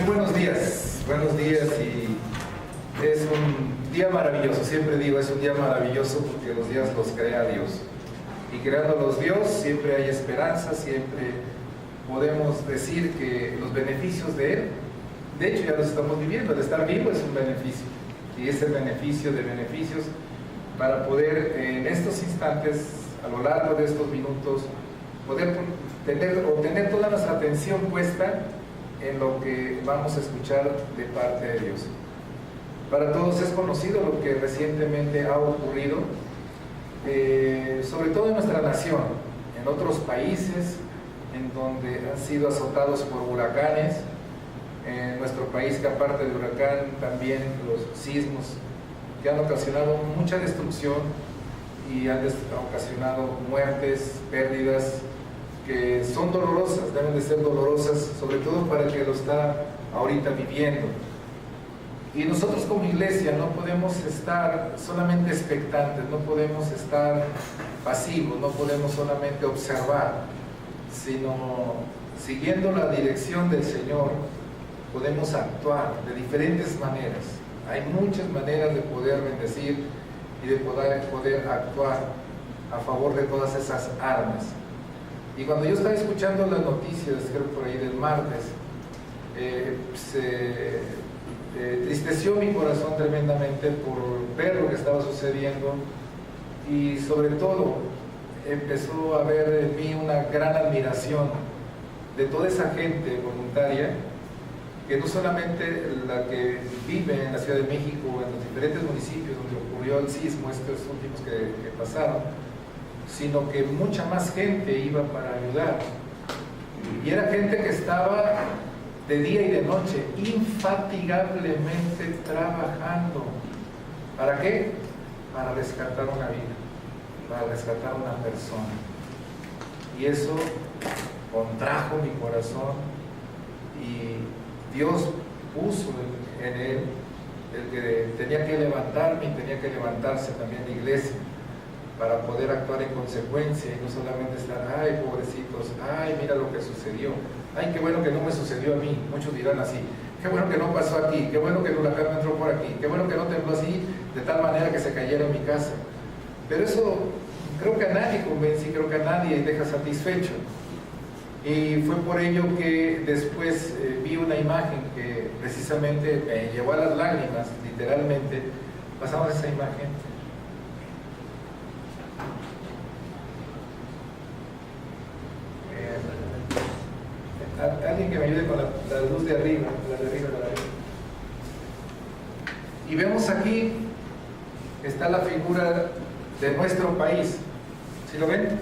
buenos días y es un día maravilloso, siempre digo es un día maravilloso porque los días los crea Dios y creándolos Dios siempre hay esperanza, siempre podemos decir que los beneficios de Él, de hecho ya los estamos viviendo, el estar vivo es un beneficio y es el beneficio de beneficios para poder en estos instantes, a lo largo de estos minutos, poder tener toda nuestra atención puesta en lo que vamos a escuchar de parte de Dios. Para todos es conocido lo que recientemente ha ocurrido, sobre todo en nuestra nación, en otros países en donde han sido azotados por huracanes, en nuestro país que aparte de huracán también los sismos que han ocasionado mucha destrucción y han ocasionado muertes, pérdidas que son dolorosas, deben de ser dolorosas, sobre todo para el que lo está ahorita viviendo. Y nosotros como iglesia no podemos estar solamente expectantes, no podemos estar pasivos, no podemos solamente observar, sino siguiendo la dirección del Señor podemos actuar de diferentes maneras. Hay muchas maneras de poder bendecir y de poder actuar a favor de todas esas armas. Y cuando yo estaba escuchando las noticias, creo por ahí del martes, se tristeció mi corazón tremendamente por ver lo que estaba sucediendo y sobre todo empezó a haber en mí una gran admiración de toda esa gente voluntaria que no solamente la que vive en la Ciudad de México o en los diferentes municipios donde ocurrió el sismo, estos últimos que pasaron, sino que mucha más gente iba para ayudar. Y era gente que estaba de día y de noche, infatigablemente trabajando. ¿Para qué? Para rescatar una vida, para rescatar una persona. Y eso contrajo mi corazón y Dios puso en él el que tenía que levantarme y tenía que levantarse también la iglesia para poder actuar en consecuencia y no solamente estar, ay pobrecitos, ay mira lo que sucedió, ay qué bueno que no me sucedió a mí, muchos dirán así, qué bueno que no pasó aquí, qué bueno que el huracán no entró por aquí, qué bueno que no tembló así de tal manera que se cayera en mi casa. Pero eso creo que a nadie convence y creo que a nadie deja satisfecho. Y fue por ello que después vi una imagen que precisamente me llevó a las lágrimas, literalmente. Pasamos esa imagen. Alguien que me ayude con la luz de arriba, la de arriba. Y vemos aquí, está la figura de nuestro país. ¿Sí lo ven?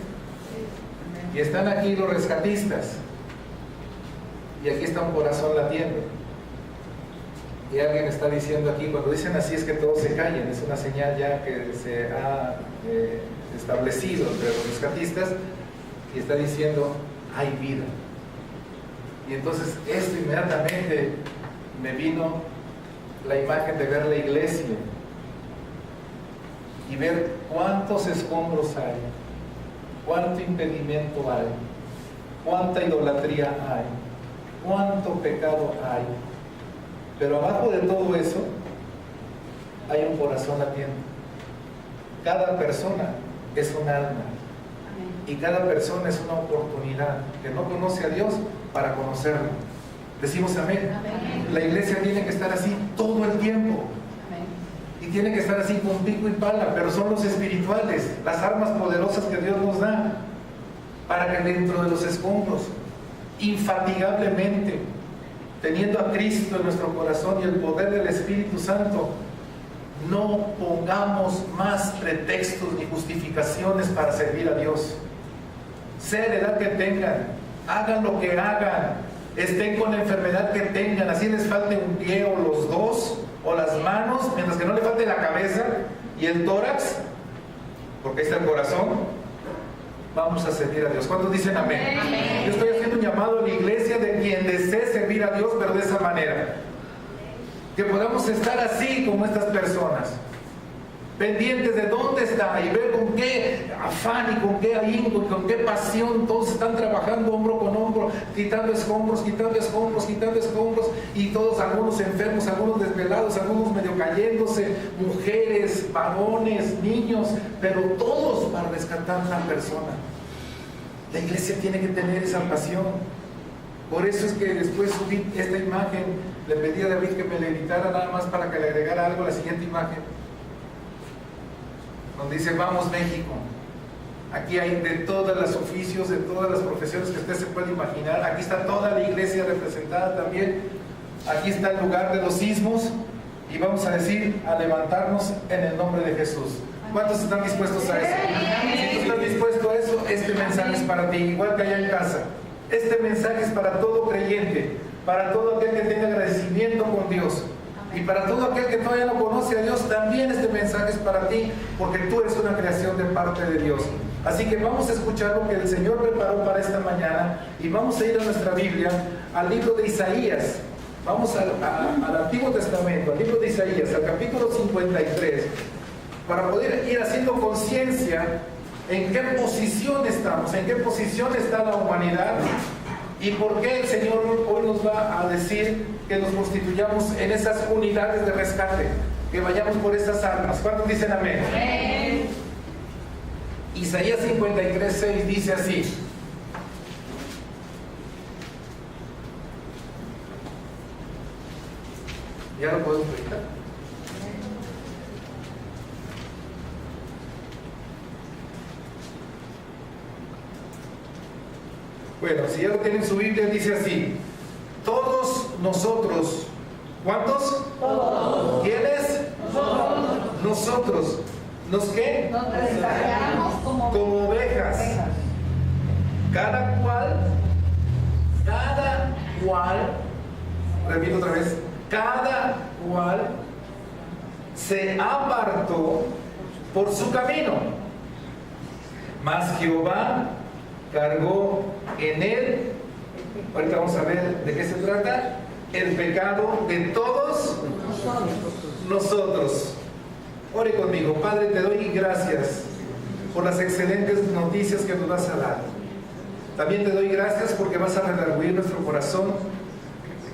Y están aquí los rescatistas. Y aquí está un corazón latiendo. Y alguien está diciendo aquí, cuando dicen así es que todos se callen, es una señal ya que se ha establecido entre los rescatistas y está diciendo, hay vida. Y entonces esto inmediatamente me vino la imagen de ver la iglesia y ver cuántos escombros hay, cuánto impedimento hay, cuánta idolatría hay, cuánto pecado hay. Pero abajo de todo eso hay un corazón latiendo. Cada persona es un alma y cada persona es una oportunidad que no conoce a Dios para conocerlo. Decimos amén. Amén. La iglesia tiene que estar así todo el tiempo. Amén. Y tiene que estar así con pico y pala, pero son los espirituales, las armas poderosas que Dios nos da para que dentro de los escombros, infatigablemente, teniendo a Cristo en nuestro corazón y el poder del Espíritu Santo, no pongamos más pretextos ni justificaciones para servir a Dios. Sea la edad que tengan, hagan lo que hagan, estén con la enfermedad que tengan, así les falte un pie o los dos o las manos, mientras que no le falte la cabeza y el tórax, porque ahí está el corazón, vamos a servir a Dios. ¿Cuántos dicen amén? Amén. Yo estoy haciendo un llamado a la iglesia de quien desee servir a Dios, pero de esa manera, que podamos estar así como estas personas, pendientes de dónde está y ver con qué afán y con qué ahínco, con qué pasión todos están trabajando hombro con hombro, quitando escombros, y todos, algunos enfermos, algunos desvelados, algunos medio cayéndose, mujeres, varones, niños, pero todos para rescatar a una persona. La iglesia tiene que tener esa pasión. Por eso es que después subí esta imagen, le pedí a David que me la editara nada más para que le agregara algo a la siguiente imagen, donde dice vamos México. Aquí hay de todos los oficios, de todas las profesiones que usted se puede imaginar. Aquí está toda la iglesia representada también. Aquí está el lugar de los sismos y vamos a decir, a levantarnos en el nombre de Jesús. ¿Cuántos están dispuestos a eso? Si tú estás dispuesto a eso, este mensaje es para ti, igual que allá en casa. Este mensaje es para todo creyente, para todo aquel que tenga agradecimiento con Dios. Y para todo aquel que todavía no conoce a Dios, también este mensaje es para ti, porque tú eres una creación de parte de Dios. Así que vamos a escuchar lo que el Señor preparó para esta mañana y vamos a ir a nuestra Biblia, al libro de Isaías. Vamos al Antiguo Testamento, al libro de Isaías, al capítulo 53, para poder ir haciendo conciencia en qué posición estamos, en qué posición está la humanidad. ¿Y por qué el Señor hoy nos va a decir que nos constituyamos en esas unidades de rescate? Que vayamos por esas armas. ¿Cuántos dicen amén? Amén. Isaías 53:6 dice así. ¿Ya lo podemos proyectar? Bueno, si ya lo tienen en su Biblia, dice así: todos nosotros, ¿cuántos? Todos. ¿Quiénes? Nosotros. ¿Nos qué? Nos descarriamos como ovejas. Cada cual, repito otra vez, cada cual se apartó por su camino, mas Jehová cargó en él, ahorita vamos a ver de qué se trata, el pecado de todos nosotros. Ore conmigo. Padre, te doy gracias por las excelentes noticias que nos vas a dar. También te doy gracias porque vas a redarguir nuestro corazón,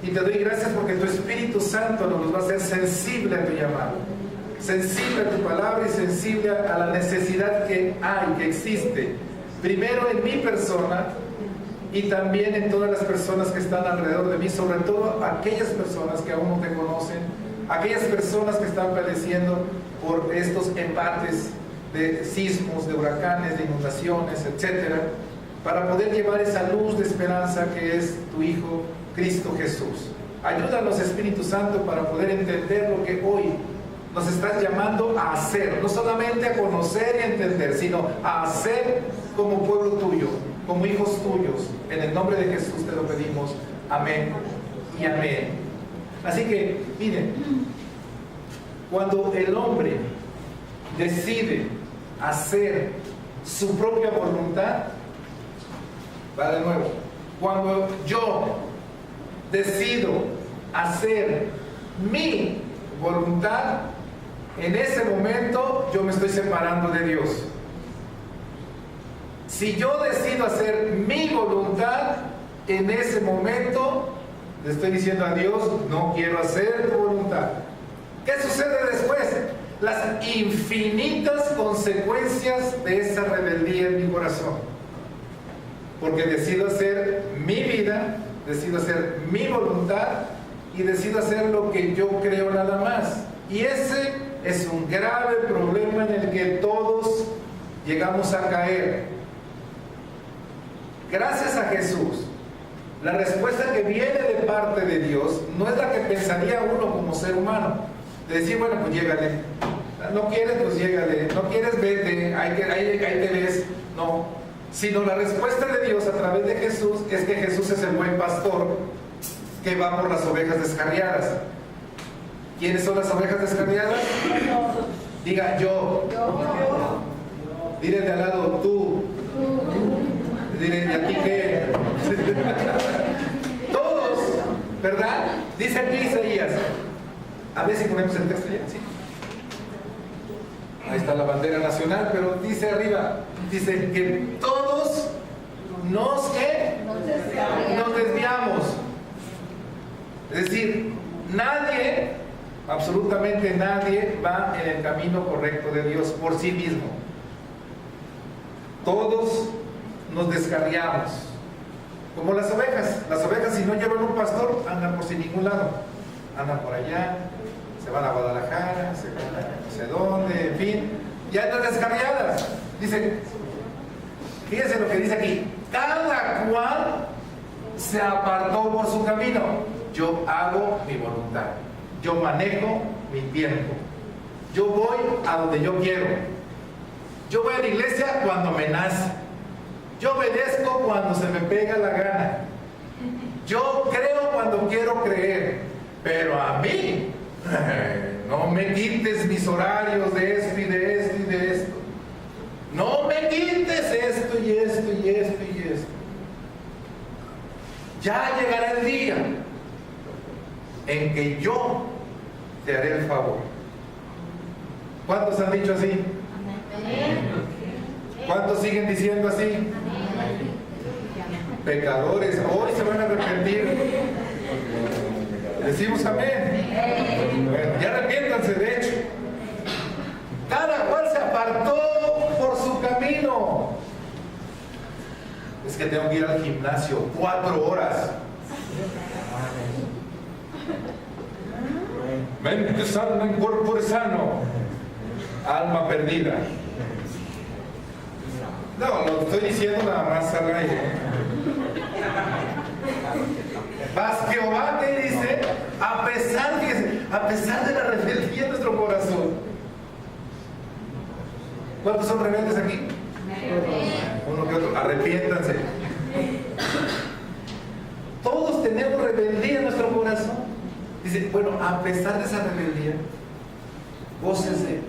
y te doy gracias porque tu Espíritu Santo nos va a hacer sensible a tu llamado, sensible a tu palabra y sensible a la necesidad que hay, que existe, primero en mi persona y también en todas las personas que están alrededor de mí, sobre todo aquellas personas que aún no te conocen, aquellas personas que están padeciendo por estos embates de sismos, de huracanes, de inundaciones, etcétera, para poder llevar esa luz de esperanza que es tu Hijo Cristo Jesús. Ayúdanos, Espíritu Santo, para poder entender lo que hoy nos estás llamando a hacer, no solamente a conocer y entender, sino a hacer como pueblo tuyo, como hijos tuyos. En el nombre de Jesús te lo pedimos. Amén y amén. Así que, miren, cuando el hombre decide hacer su propia voluntad, va de nuevo, cuando yo decido hacer mi voluntad, en ese momento yo me estoy separando de Dios. Si yo decido hacer mi voluntad, en ese momento le estoy diciendo a Dios, no quiero hacer tu voluntad. ¿Qué sucede después? Las infinitas consecuencias de esa rebeldía en mi corazón. Porque decido hacer mi vida, decido hacer mi voluntad y decido hacer lo que yo creo nada más. Y ese es un grave problema en el que todos llegamos a caer. Gracias a Jesús, la respuesta que viene de parte de Dios no es la que pensaría uno como ser humano. De decir, bueno, pues llégale. No quieres, pues llégale. No quieres, vete. Ahí te ves. No. Sino la respuesta de Dios a través de Jesús es que Jesús es el buen pastor que va por las ovejas descarriadas. ¿Quiénes son las ovejas descarriadas? Diga yo. Dile de al lado tú. Dile, ¿y a ti qué? Todos, ¿verdad? Dice aquí Isaías. A ver si ponemos el texto ya, ¿sí? está la bandera nacional, pero dice arriba, dice que todos nos desviamos. Es decir, nadie, absolutamente nadie, va en el camino correcto de Dios por sí mismo. Todos nos descarriamos, como las ovejas. Las ovejas, si no llevan un pastor, andan por sin ningún lado, andan por allá, se van a Guadalajara, se van a no sé dónde, en fin, ya andan descarriadas. Dice, fíjense lo que dice aquí: cada cual se apartó por su camino. Yo hago mi voluntad, yo manejo mi tiempo, yo voy a donde yo quiero, yo voy a la iglesia cuando me nace, yo obedezco cuando se me pega la gana, yo creo cuando quiero creer, pero a mí no me quites mis horarios de esto y de esto y de esto, no me quites esto y esto y esto y esto. Ya llegará el día en que yo te haré el favor. ¿Cuántos han dicho así? ¿Cuántos siguen diciendo así? Pecadores, hoy se van a arrepentir. Decimos amén. Bueno, ya arrepiéntanse, de hecho. Cada cual se apartó por su camino. Es que tengo que ir al gimnasio 4 horas. Mente sana en cuerpo sano, alma perdida. No, lo estoy diciendo nada más al aire. Mas Jehová te dice, a pesar de la rebeldía en nuestro corazón. ¿Cuántos son rebeldes aquí? Uno que otro. Arrepiéntanse. Todos tenemos rebeldía en nuestro corazón. Dice, bueno, a pesar de esa rebeldía, gócese,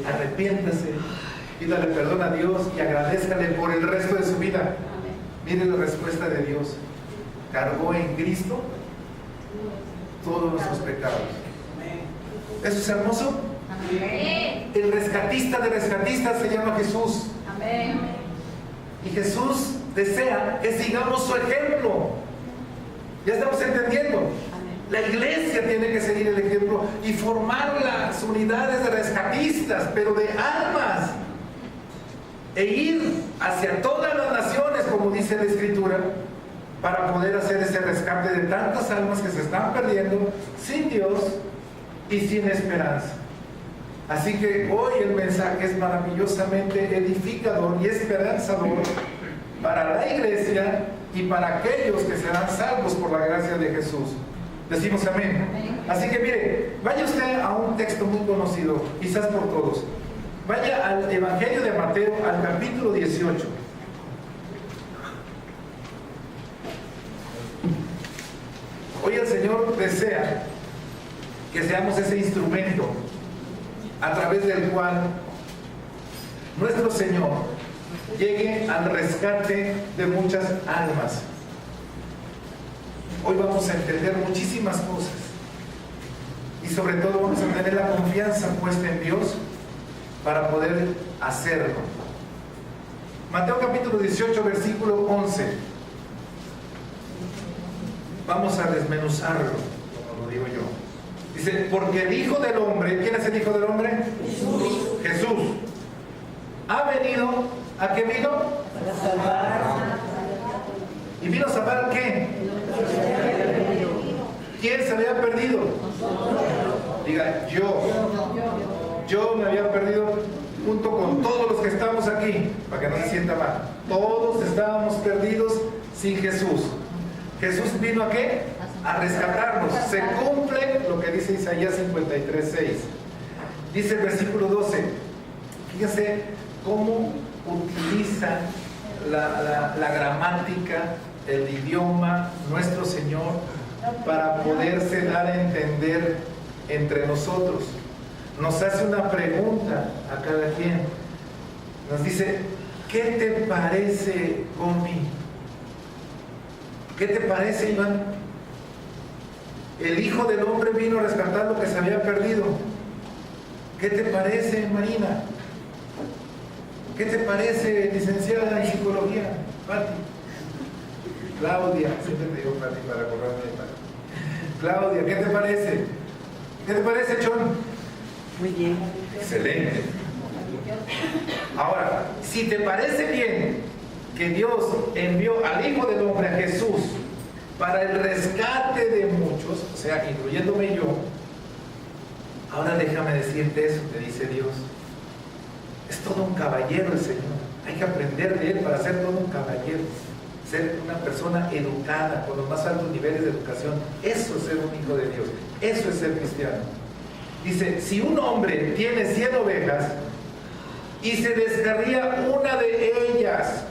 arrepiéntase, pídale perdón a Dios y agradézcale por el resto de su vida. Miren la respuesta de Dios: cargó en Cristo todos nuestros pecados. ¿Eso es hermoso? El rescatista de rescatistas se llama Jesús. Y Jesús desea que sigamos su ejemplo. ¿Ya estamos entendiendo? La iglesia tiene que seguir el ejemplo y formar las unidades de rescatistas, pero de almas, e ir hacia todas las naciones, como dice la Escritura, para poder hacer ese rescate de tantas almas que se están perdiendo sin Dios y sin esperanza. Así que hoy el mensaje es maravillosamente edificador y esperanzador para la iglesia y para aquellos que serán salvos por la gracia de Jesús. Decimos amén. Así que mire, vaya usted a un texto muy conocido, quizás por todos. Vaya al Evangelio de Mateo, al capítulo 18. Hoy el Señor desea que seamos ese instrumento a través del cual nuestro Señor llegue al rescate de muchas almas. Hoy vamos a entender muchísimas cosas y sobre todo vamos a tener la confianza puesta en Dios para poder hacerlo. Mateo capítulo 18, versículo 11. Vamos a desmenuzarlo, como lo digo yo. Dice, porque el Hijo del Hombre, ¿quién es el Hijo del Hombre? Jesús. Jesús. ¿Ha venido? ¿A qué vino? Para salvar. ¿Y vino a salvar qué? ¿Quién se había perdido? Diga, yo me había perdido junto con todos los que estamos aquí, para que no se sienta mal. Todos estábamos perdidos sin Jesús. ¿Jesús vino a qué? A rescatarnos. Se cumple lo que dice Isaías 53:6. Dice el versículo 12. Fíjese cómo utiliza la gramática, el idioma, nuestro Señor, para poderse dar a entender entre nosotros. Nos hace una pregunta a cada quien. Nos dice, ¿qué te parece, Gomi? ¿Qué te parece, Iván? El Hijo del Hombre vino a rescatar lo que se había perdido. ¿Qué te parece, Marina? ¿Qué te parece, licenciada en psicología, Pati? Claudia, siempre te digo Pati para acordarme de Pati. Claudia, ¿qué te parece? ¿Qué te parece, Chon? Muy bien. Excelente. Ahora, si te parece bien que Dios envió al Hijo del Hombre, a Jesús, para el rescate de muchos, o sea, incluyéndome yo, ahora déjame decirte eso, te dice Dios. Es todo un caballero el Señor. Hay que aprender de Él para ser todo un caballero. Ser una persona educada, con los más altos niveles de educación. Eso es ser un hijo de Dios. Eso es ser cristiano. Dice, si un hombre tiene 100 ovejas y se descarría una de ellas,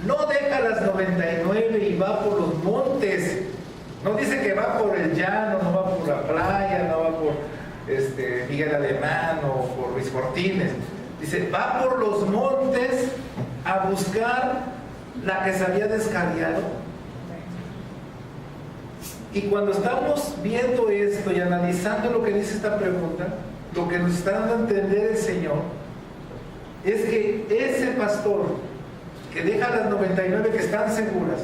no deja las 99 y va por los montes. No dice que va por el llano, no va por la playa, no va por Miguel Alemán o por Luis Cortines. Dice, va por los montes a buscar la que se había descarriado. Y cuando estamos viendo esto y analizando lo que dice esta pregunta, lo que nos está dando a entender el Señor es que ese pastor que deja las 99 que están seguras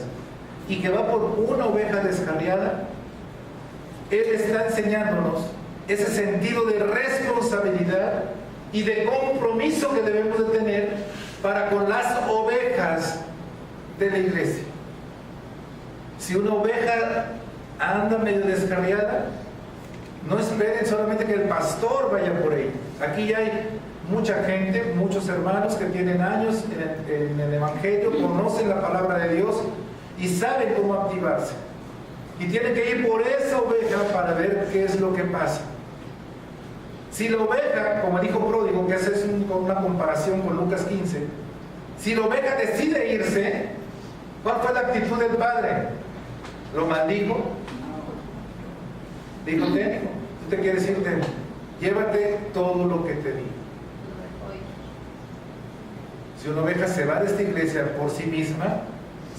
y que va por una oveja descarriada, Él está enseñándonos ese sentido de responsabilidad y de compromiso que debemos de tener para con las ovejas de la iglesia. Si una oveja anda medio descarriada, no esperen solamente que el pastor vaya por ella. Aquí ya hay mucha gente, muchos hermanos que tienen años en el Evangelio, conocen la palabra de Dios y saben cómo activarse. Y tienen que ir por esa oveja para ver qué es lo que pasa. Si la oveja, como el hijo pródigo, que hace una comparación con Lucas 15, si la oveja decide irse, ¿cuál fue la actitud del padre? ¿Lo maldijo? Dijo, tú te quieres irte, llévate todo lo que te di. Si una oveja se va de esta iglesia por sí misma,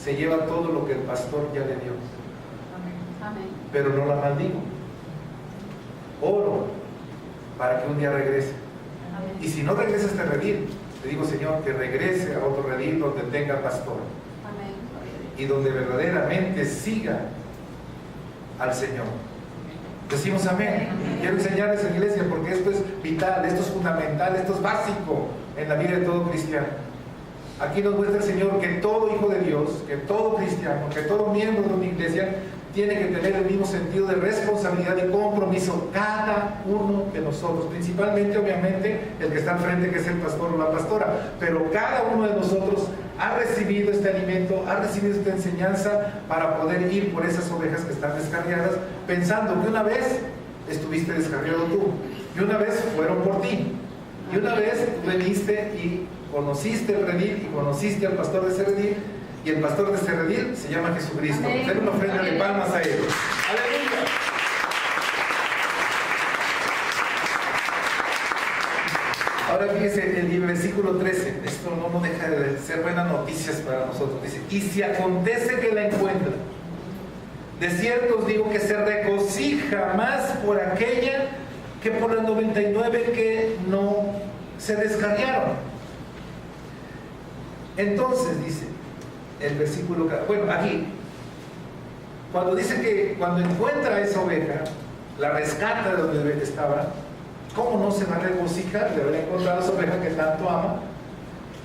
se lleva todo lo que el pastor ya le dio. Amén. Pero no la maldigo. Oro para que un día regrese. Amén. Y si no regresa a este redil, te digo, Señor, que regrese a otro redil donde tenga pastor. Amén. Y donde verdaderamente siga al Señor. Decimos amén. Quiero enseñarles en la iglesia porque esto es vital, esto es fundamental, esto es básico en la vida de todo cristiano. Aquí nos muestra el Señor que todo hijo de Dios, que todo cristiano, que todo miembro de una iglesia tiene que tener el mismo sentido de responsabilidad y compromiso, cada uno de nosotros, principalmente obviamente el que está al frente, que es el pastor o la pastora, pero cada uno de nosotros ha recibido este alimento, ha recibido esta enseñanza para poder ir por esas ovejas que están descarriadas, pensando que una vez estuviste descarriado tú, y una vez fueron por ti, y una vez tú veniste y conociste el redil y conociste al pastor de ese redil, y el pastor de ese redil se llama Jesucristo. Den una ofrenda de palmas a él. ¡Aleluya! Ahora fíjese el versículo 13. Esto no deja de ser buenas noticias para nosotros. Dice, y si acontece que la encuentra, de cierto os digo que se regocija más por aquella que por las 99 que no se descarriaron. Entonces dice el versículo, bueno, aquí, cuando dice que cuando encuentra a esa oveja, la rescata de donde estaba, ¿cómo no se va a regocijar de haber encontrado a esa oveja que tanto ama?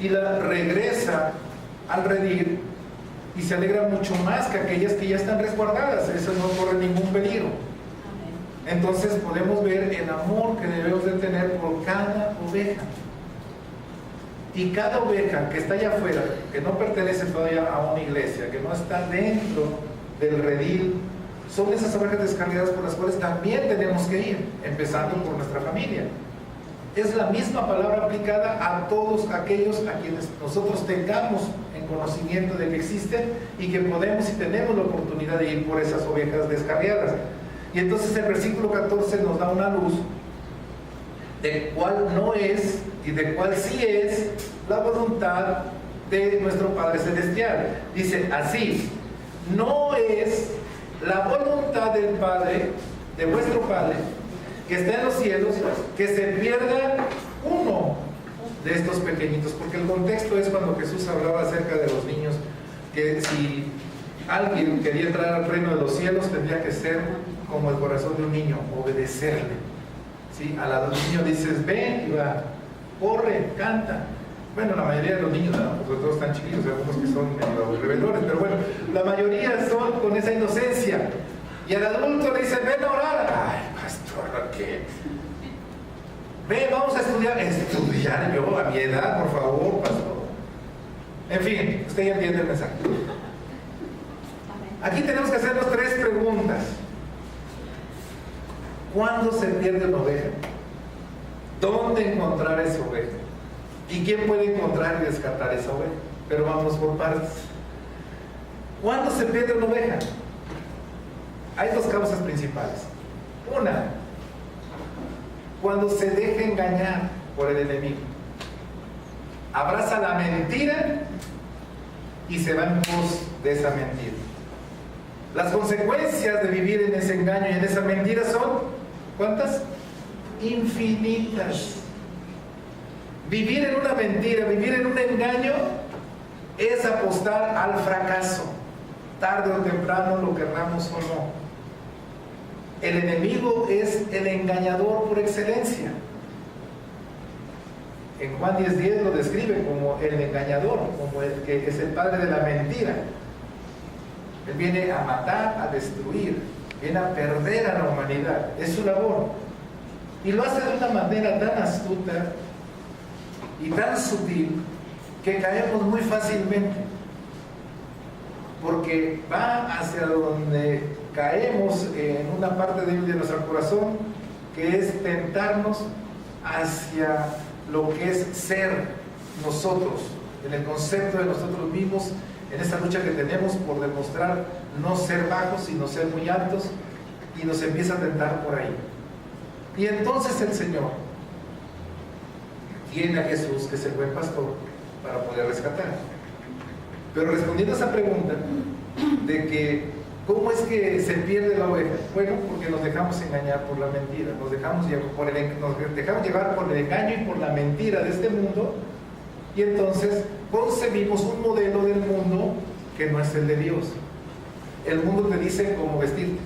Y la regresa al redil y se alegra mucho más que aquellas que ya están resguardadas. Eso no corre ningún peligro. Entonces podemos ver el amor que debemos de tener por cada oveja. Y cada oveja que está allá afuera, que no pertenece todavía a una iglesia, que no está dentro del redil, son esas ovejas descarriadas por las cuales también tenemos que ir, empezando por nuestra familia. Es la misma palabra aplicada a todos aquellos a quienes nosotros tengamos en conocimiento de que existen y que podemos y tenemos la oportunidad de ir por esas ovejas descarriadas. Y entonces el versículo 14 nos da una luz de cuál no es y de cuál sí es la voluntad de nuestro Padre Celestial. Dice así: no es la voluntad del Padre, de vuestro Padre, que está en los cielos, que se pierda uno de estos pequeñitos, porque el contexto es cuando Jesús hablaba acerca de los niños, que si alguien quería entrar al reino de los cielos tendría que ser como el corazón de un niño, obedecerle. ¿Sí? A los niños dices, ven y va, corre, canta. Bueno, la mayoría de los niños, ¿no? Porque todos están chiquitos, algunos que son medio rebeldones, pero bueno, la mayoría son con esa inocencia. Y al adulto le dicen, ven a orar. Ay, pastor, ¿qué? Ven, vamos a estudiar. Estudiar yo a mi edad, por favor, pastor. En fin, usted ya entiende el mensaje. Aquí tenemos que hacernos 3 preguntas. ¿Cuándo se pierde una oveja? ¿Dónde encontrar esa oveja? ¿Y quién puede encontrar y rescatar esa oveja? Pero vamos por partes. ¿Cuándo se pierde una oveja? Hay 2 causas principales. Una, cuando se deja engañar por el enemigo. Abraza la mentira y se va en pos de esa mentira. Las consecuencias de vivir en ese engaño y en esa mentira son, ¿cuántas? Infinitas. Vivir en una mentira, vivir en un engaño, es apostar al fracaso. Tarde o temprano, lo querramos o no. El enemigo es el engañador por excelencia. En Juan 10:10 lo describe como el engañador, como el que es el padre de la mentira. Él viene a matar, a destruir, viene a perder a la humanidad. Es su labor. Y lo hace de una manera tan astuta y tan sutil que caemos muy fácilmente. Porque va hacia donde caemos en una parte de nuestro corazón, que es tentarnos hacia lo que es ser nosotros, en el concepto de nosotros mismos, en esa lucha que tenemos por demostrar no ser bajos, sino ser muy altos, y nos empieza a tentar por ahí. Y entonces el Señor tiene a Jesús, que es el buen pastor, para poder rescatar. Pero respondiendo a esa pregunta de que ¿cómo es que se pierde la oveja? Bueno, porque nos dejamos engañar por la mentira, nos dejamos llevar por el engaño y por la mentira de este mundo, y entonces concebimos un modelo del mundo que no es el de Dios. El mundo te dice cómo vestirte,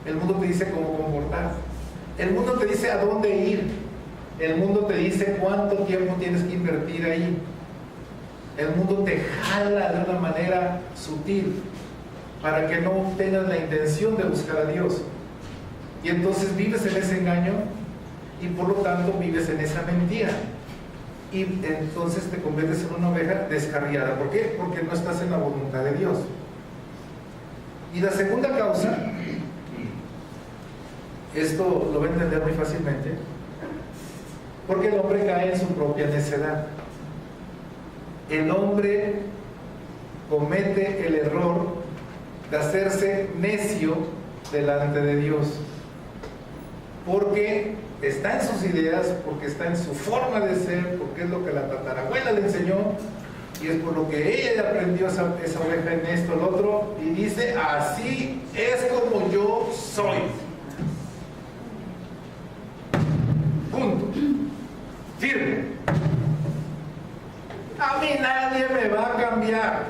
el mundo te dice cómo comportarte, el mundo te dice a dónde ir, el mundo te dice cuánto tiempo tienes que invertir ahí. El mundo te jala de una manera sutil para que no tengas la intención de buscar a Dios. Y entonces vives en ese engaño y por lo tanto vives en esa mentira. Y entonces te conviertes en una oveja descarriada. ¿Por qué? Porque no estás en la voluntad de Dios. Y la segunda causa, esto lo va a entender muy fácilmente, porque el hombre cae en su propia necedad. El hombre comete el error de hacerse necio delante de Dios, porque está en sus ideas, porque está en su forma de ser, porque es lo que la tatarabuela le enseñó, y es por lo que ella aprendió esa oveja en esto, el otro, y dice, así es como yo soy. Punto. Firme. A mí nadie me va a cambiar.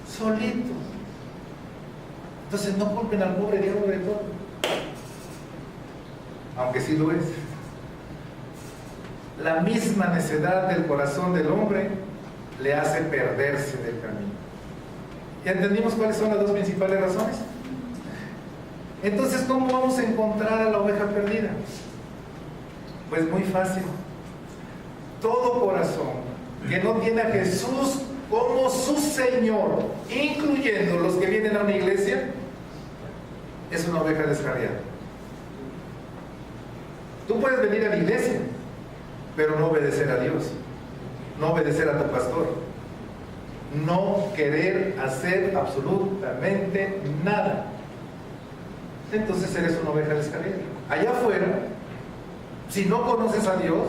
Solito. Entonces no culpen al pobre diablo de todo. Aunque sí lo es. La misma necedad del corazón del hombre le hace perderse del camino. ¿Ya entendimos cuáles son las 2 principales razones? Entonces, ¿cómo vamos a encontrar a la oveja perdida? Pues muy fácil. Todo corazón que no tiene a Jesús como su Señor, incluyendo los que vienen a una iglesia, es una oveja descarriada. Tú puedes venir a la iglesia, pero no obedecer a Dios, no obedecer a tu pastor, no querer hacer absolutamente nada. Entonces eres una oveja descarriada. Allá afuera, si no conoces a Dios,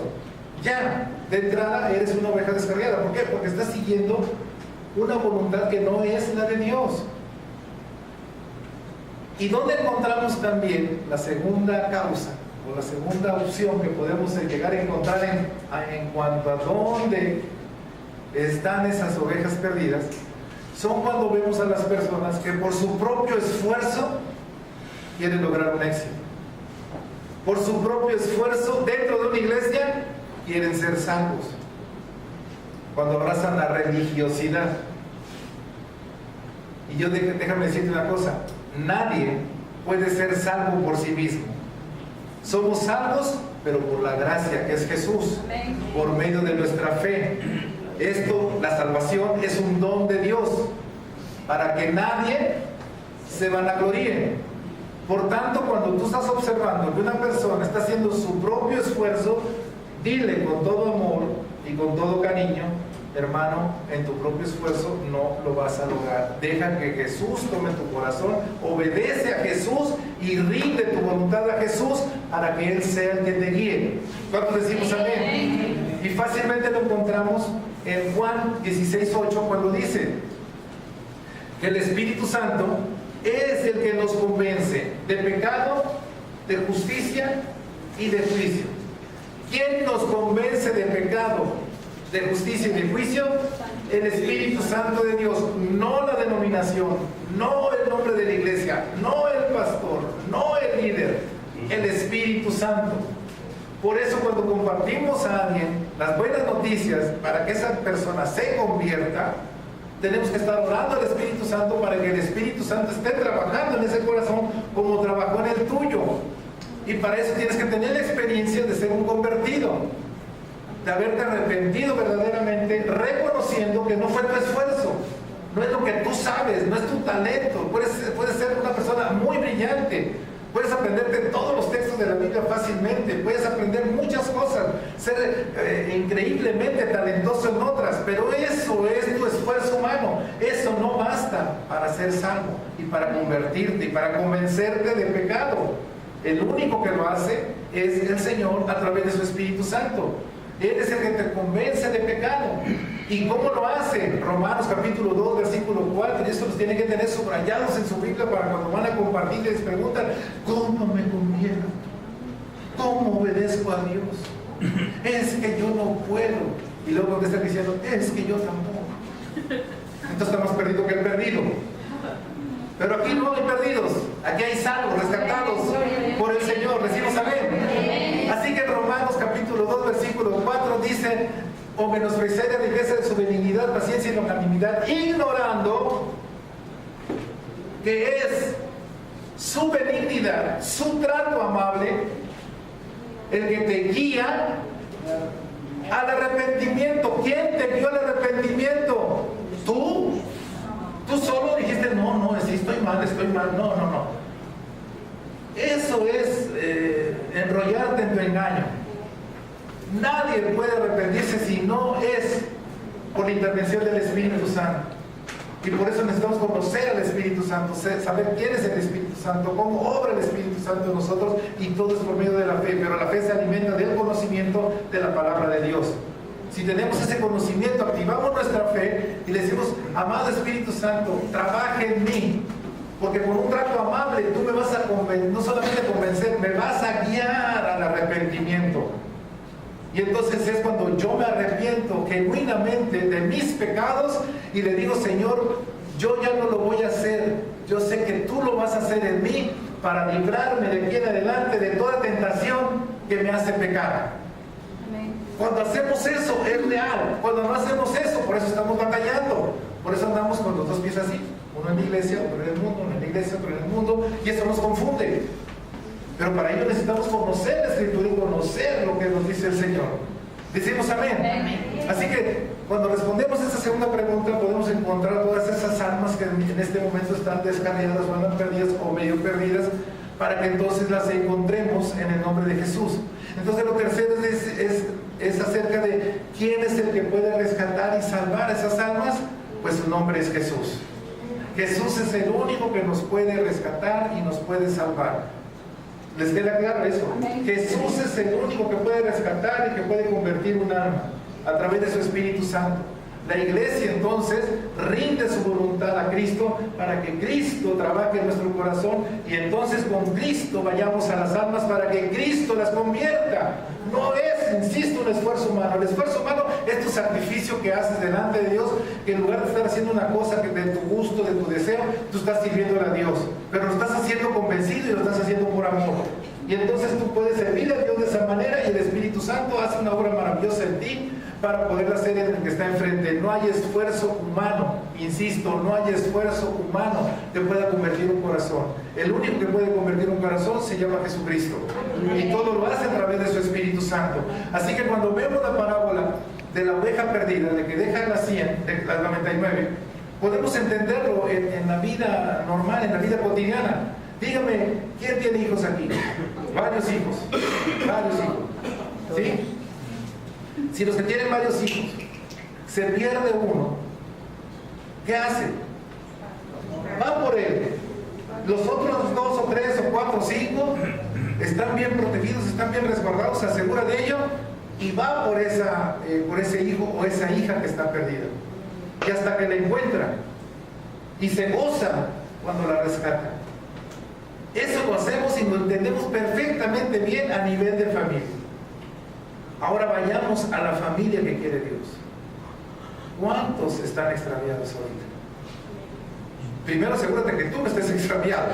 ya de entrada eres una oveja descarriada. ¿Por qué? Porque estás siguiendo una voluntad que no es la de Dios. ¿Y dónde encontramos también la segunda causa o la segunda opción que podemos llegar a encontrar en cuanto a dónde están esas ovejas perdidas? Son cuando vemos a las personas que por su propio esfuerzo quieren lograr un éxito. Por su propio esfuerzo dentro de una iglesia quieren ser salvos. Cuando abrazan la religiosidad. Y yo déjame decirte una cosa, nadie puede ser salvo por sí mismo. Somos salvos, pero por la gracia que es Jesús, por medio de nuestra fe. Esto, la salvación, es un don de Dios, para que nadie se vanagloríe. Por tanto, cuando tú estás observando que una persona está haciendo su propio esfuerzo, dile con todo amor y con todo cariño: hermano, en tu propio esfuerzo no lo vas a lograr. Deja que Jesús tome tu corazón, obedece a Jesús y rinde tu voluntad a Jesús para que Él sea el que te guíe. ¿Cuántos decimos amén? Y fácilmente lo encontramos en Juan 16:8, cuando dice que el Espíritu Santo es el que nos convence de pecado, de justicia y de juicio. ¿Quién nos convence de pecado, de justicia y de juicio? El Espíritu Santo de Dios, no la denominación, no el nombre de la iglesia, no el pastor, no el líder, el Espíritu Santo. Por eso, cuando compartimos a alguien las buenas noticias para que esa persona se convierta, tenemos que estar orando al Espíritu Santo para que el Espíritu Santo esté trabajando en ese corazón como trabajó en el tuyo. Y para eso tienes que tener la experiencia de ser un convertido, de haberte arrepentido verdaderamente, reconociendo que no fue tu esfuerzo, no es lo que tú sabes, no es tu talento. Puedes ser una persona muy brillante, puedes aprenderte todos los textos de la Biblia fácilmente, puedes aprender muchas cosas, ser increíblemente talentoso en otras, pero eso es tu esfuerzo humano. Eso no basta para ser salvo y para convertirte y para convencerte de pecado. El único que lo hace es el Señor a través de su Espíritu Santo. Él es el que te convence de pecado. ¿Y cómo lo hace? Romanos capítulo 2, versículo 4. Y esto los tienen que tener subrayados en su Biblia para cuando van a compartir les preguntan: ¿cómo me convierto? ¿Cómo obedezco a Dios? Es que yo no puedo. Y luego contesta diciendo: es que yo tampoco. Entonces está más perdido que el perdido. Pero aquí no hay perdidos, aquí hay salvos, rescatados por el Señor. Decimos amén. Así que en Romanos capítulo 2, versículo 4 dice: o menospreciar la riqueza de su benignidad, paciencia y longanimidad, ignorando que es su benignidad, su trato amable, el que te guía al arrepentimiento. ¿Quién te guió al arrepentimiento? ¿Tú? Tú solo dijiste: no, sí, estoy mal. No. Eso es enrollarte en tu engaño. Nadie puede arrepentirse si no es por la intervención del Espíritu Santo. Y por eso necesitamos conocer al Espíritu Santo, saber quién es el Espíritu Santo, cómo obra el Espíritu Santo en nosotros, y todo es por medio de la fe. Pero la fe se alimenta del conocimiento de la palabra de Dios. Si tenemos ese conocimiento, activamos nuestra fe y le decimos: amado Espíritu Santo, trabaja en mí, porque con un trato amable tú me vas a convencer, no solamente convencer, me vas a guiar al arrepentimiento. Y entonces es cuando yo me arrepiento genuinamente de mis pecados y le digo: Señor, yo ya no lo voy a hacer, yo sé que tú lo vas a hacer en mí para librarme de aquí en adelante de toda tentación que me hace pecar. Cuando hacemos eso es real. Cuando no hacemos eso, por eso estamos batallando. Por eso andamos con los dos pies así, uno en la iglesia, otro en el mundo, uno en la iglesia, otro en el mundo, y eso nos confunde. Pero para ello necesitamos conocer la Escritura y conocer lo que nos dice el Señor. Decimos amén. Así que cuando respondemos a esta segunda pregunta, podemos encontrar todas esas almas que en este momento están descarriadas o andan perdidas o medio perdidas, para que entonces las encontremos en el nombre de Jesús. Entonces lo tercero es acerca de quién es el que puede rescatar y salvar esas almas. Pues su nombre es Jesús. Jesús es el único que nos puede rescatar y nos puede salvar. ¿Les queda claro eso? Amén. Jesús es el único que puede rescatar y que puede convertir un alma a través de su Espíritu Santo. La iglesia entonces rinde su voluntad a Cristo para que Cristo trabaje en nuestro corazón y entonces con Cristo vayamos a las almas para que Cristo las convierta. No es, insisto, un esfuerzo humano. El esfuerzo humano es tu sacrificio que haces delante de Dios, que en lugar de estar haciendo una cosa que de tu gusto, de tu deseo, tú estás sirviéndole a Dios. Pero lo estás haciendo convencido y lo estás haciendo por amor. Y entonces tú puedes servir a Dios de esa manera y el Espíritu Santo hace una obra maravillosa en ti para poder hacer en el que está enfrente. No hay esfuerzo humano, insisto, no hay esfuerzo humano que pueda convertir un corazón. El único que puede convertir un corazón se llama Jesucristo. Y todo lo hace a través de su Espíritu Santo. Así que cuando vemos la parábola de la oveja perdida, de que deja las 100, de las 99, podemos entenderlo en la vida normal, en la vida cotidiana. Dígame, ¿quién tiene hijos aquí? Varios hijos. Varios hijos. ¿Sí? Si los que tienen varios hijos se pierde uno, ¿qué hace? Va por él. Los otros 2 o 3 o 4 o 5 están bien protegidos, están bien resguardados, se asegura de ello y va por ese hijo o esa hija que está perdida. Y hasta que la encuentra y se goza cuando la rescata. Eso lo hacemos y lo entendemos perfectamente bien a nivel de familia. Ahora vayamos a la familia que quiere Dios. ¿Cuántos están extraviados ahorita? Primero asegúrate que tú no estés extraviado.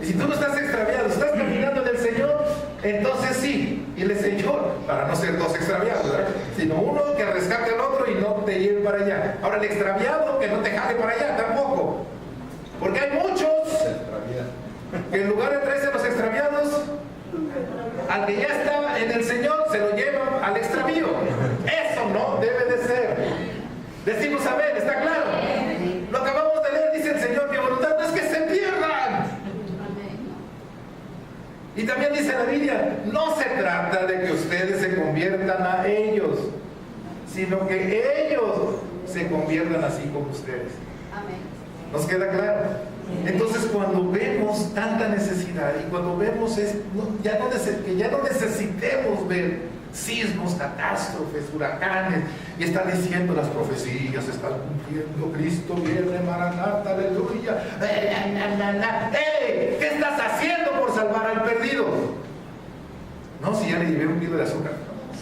Y si tú no estás extraviado, estás caminando en el Señor, entonces sí. Y el Señor, para no ser dos extraviados, ¿verdad? Sino uno que rescate al otro y no te lleve para allá. Ahora el extraviado que no te jale para allá tampoco. Porque hay muchos que en lugar de traerse a los extraviados, al que ya está en el Señor, se lo llevan al extravío. Eso no debe de ser. Decimos amén, ¿está claro? Lo acabamos de leer, dice el Señor, mi voluntad no es que se pierdan. Y también dice la Biblia, no se trata de que ustedes se conviertan a ellos, sino que ellos se conviertan así como ustedes. ¿Nos queda claro? Entonces cuando vemos tanta necesidad y cuando vemos que ya no necesitemos ver sismos, catástrofes, huracanes y están diciendo las profecías, se están cumpliendo, Cristo viene, Maranata, aleluya, ¡hey! ¿Qué estás haciendo por salvar al perdido? No, si ya le llevé un kilo de azúcar,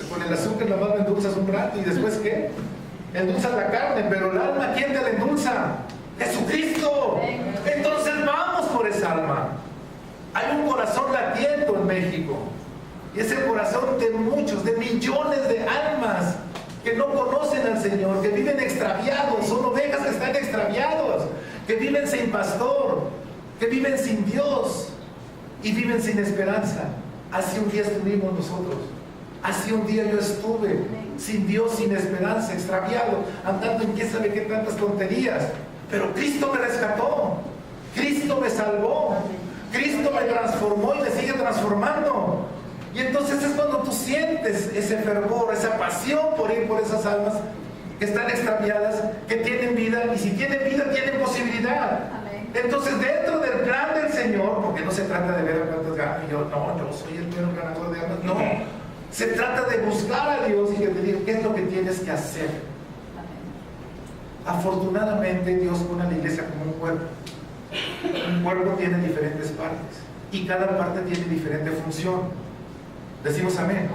con el azúcar nada más lo endulzas un rato y después ¿qué? Endulzas la carne, pero el alma, ¿quién te la endulza? ¡Jesucristo! Entonces vamos por esa alma. Hay un corazón latiendo en México y es el corazón de muchos, de millones de almas que no conocen al Señor, que viven extraviados, son ovejas que están extraviados, que viven sin pastor, que viven sin Dios y viven sin esperanza. Así un día estuvimos nosotros, así un día yo estuve sin Dios, sin esperanza, extraviado, andando en quién sabe qué tantas tonterías. Pero Cristo me rescató, Cristo me salvó, Cristo me transformó y me sigue transformando. Y entonces es cuando tú sientes ese fervor, esa pasión por ir por esas almas que están extraviadas, que tienen vida, y si tienen vida, tienen posibilidad. Entonces dentro del plan del Señor, porque no se trata de ver a cuántas ganas, yo soy el mero ganador de almas, no, se trata de buscar a Dios y de pedir qué es lo que tienes que hacer. Afortunadamente Dios pone a la iglesia como un cuerpo. Un cuerpo tiene diferentes partes y cada parte tiene diferente función. Decimos amén.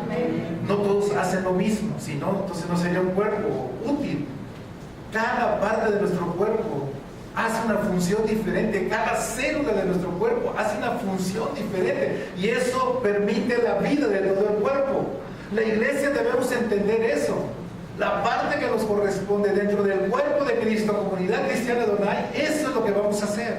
No todos hacen lo mismo, si no, entonces no sería un cuerpo útil. Cada parte de nuestro cuerpo hace una función diferente, cada célula de nuestro cuerpo hace una función diferente y eso permite la vida de todo el cuerpo. La iglesia debemos entender eso. La parte que nos corresponde dentro del cuerpo de Cristo, comunidad cristiana de Adonai, eso es lo que vamos a hacer.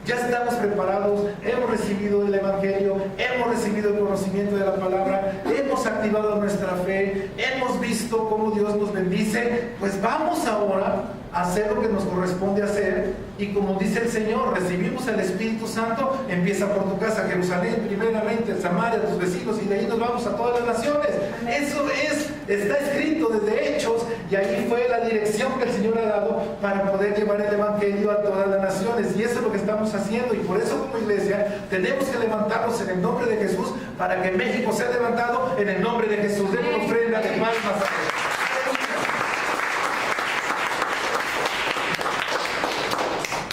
Ya estamos preparados, hemos recibido el Evangelio, hemos recibido el conocimiento de la palabra, hemos activado nuestra fe, hemos visto cómo Dios nos bendice, pues vamos ahora a hacer lo que nos corresponde hacer y como dice el Señor, recibimos el Espíritu Santo, empieza por tu casa, Jerusalén, primeramente, Samaria, tus vecinos y de ahí nos vamos a todas las naciones. Eso está escrito desde Hechos y ahí fue la dirección que el Señor ha dado para poder llevar el Evangelio a todas las naciones y eso es lo que estamos haciendo y por eso como iglesia tenemos que levantarnos en el nombre de Jesús para que México sea levantado en el nombre de Jesús. Den una ofrenda de palmas a Dios.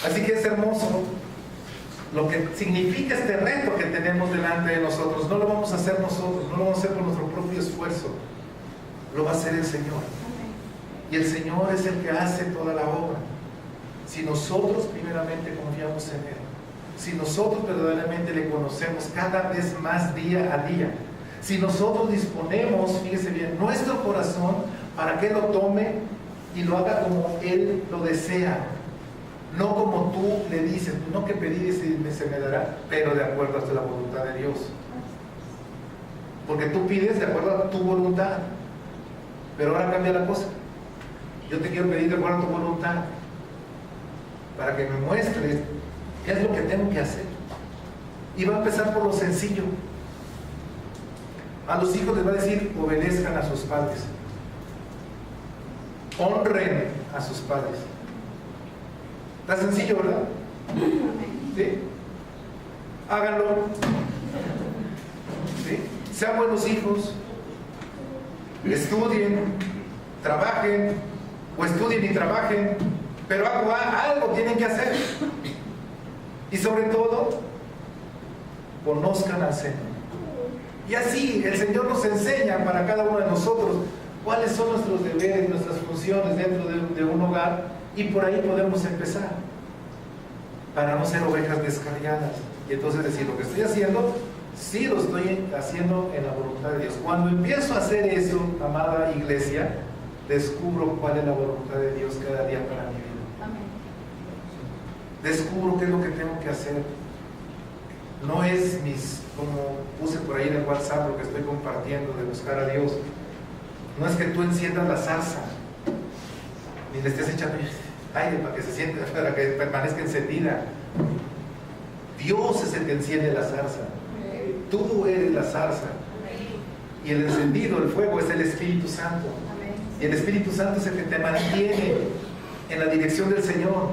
Así que es hermoso lo que significa este reto que tenemos delante de nosotros. No lo vamos a hacer nosotros, no lo vamos a hacer por nuestro propio esfuerzo, lo va a hacer el Señor. Y el Señor es el que hace toda la obra. Si nosotros primeramente confiamos en Él, si nosotros verdaderamente le conocemos cada vez más día a día, si nosotros disponemos, fíjese bien, nuestro corazón para que Él lo tome y lo haga como Él lo desea, no como tú le dices, no que pedir y se me dará, pero de acuerdo a la voluntad de Dios. Porque tú pides de acuerdo a tu voluntad, pero ahora cambia la cosa. Yo te quiero pedir de acuerdo a tu voluntad, para que me muestres qué es lo que tengo que hacer. Y va a empezar por lo sencillo. A los hijos les va a decir, obedezcan a sus padres, honren a sus padres. Está sencillo, ¿verdad? ¿Sí? Háganlo. ¿Sí? Sean buenos hijos, estudien, trabajen, o estudien y trabajen, pero algo tienen que hacer. Y sobre todo, conozcan al Señor. Y así el Señor nos enseña para cada uno de nosotros cuáles son nuestros deberes, nuestras funciones dentro de un hogar, y por ahí podemos empezar para no ser ovejas descarriadas. Y entonces decir, lo que estoy haciendo, sí lo estoy haciendo en la voluntad de Dios. Cuando empiezo a hacer eso, amada iglesia, descubro cuál es la voluntad de Dios cada día para mi vida. Amén. Descubro qué es lo que tengo que hacer. No es como puse por ahí en el WhatsApp lo que estoy compartiendo de buscar a Dios. No es que tú enciendas la zarza, ni le estés echando aire para que se siente, para que permanezca encendida. Dios es el que enciende la zarza. Tú eres la zarza. Y el encendido, el fuego, es el Espíritu Santo. Y el Espíritu Santo es el que te mantiene en la dirección del Señor.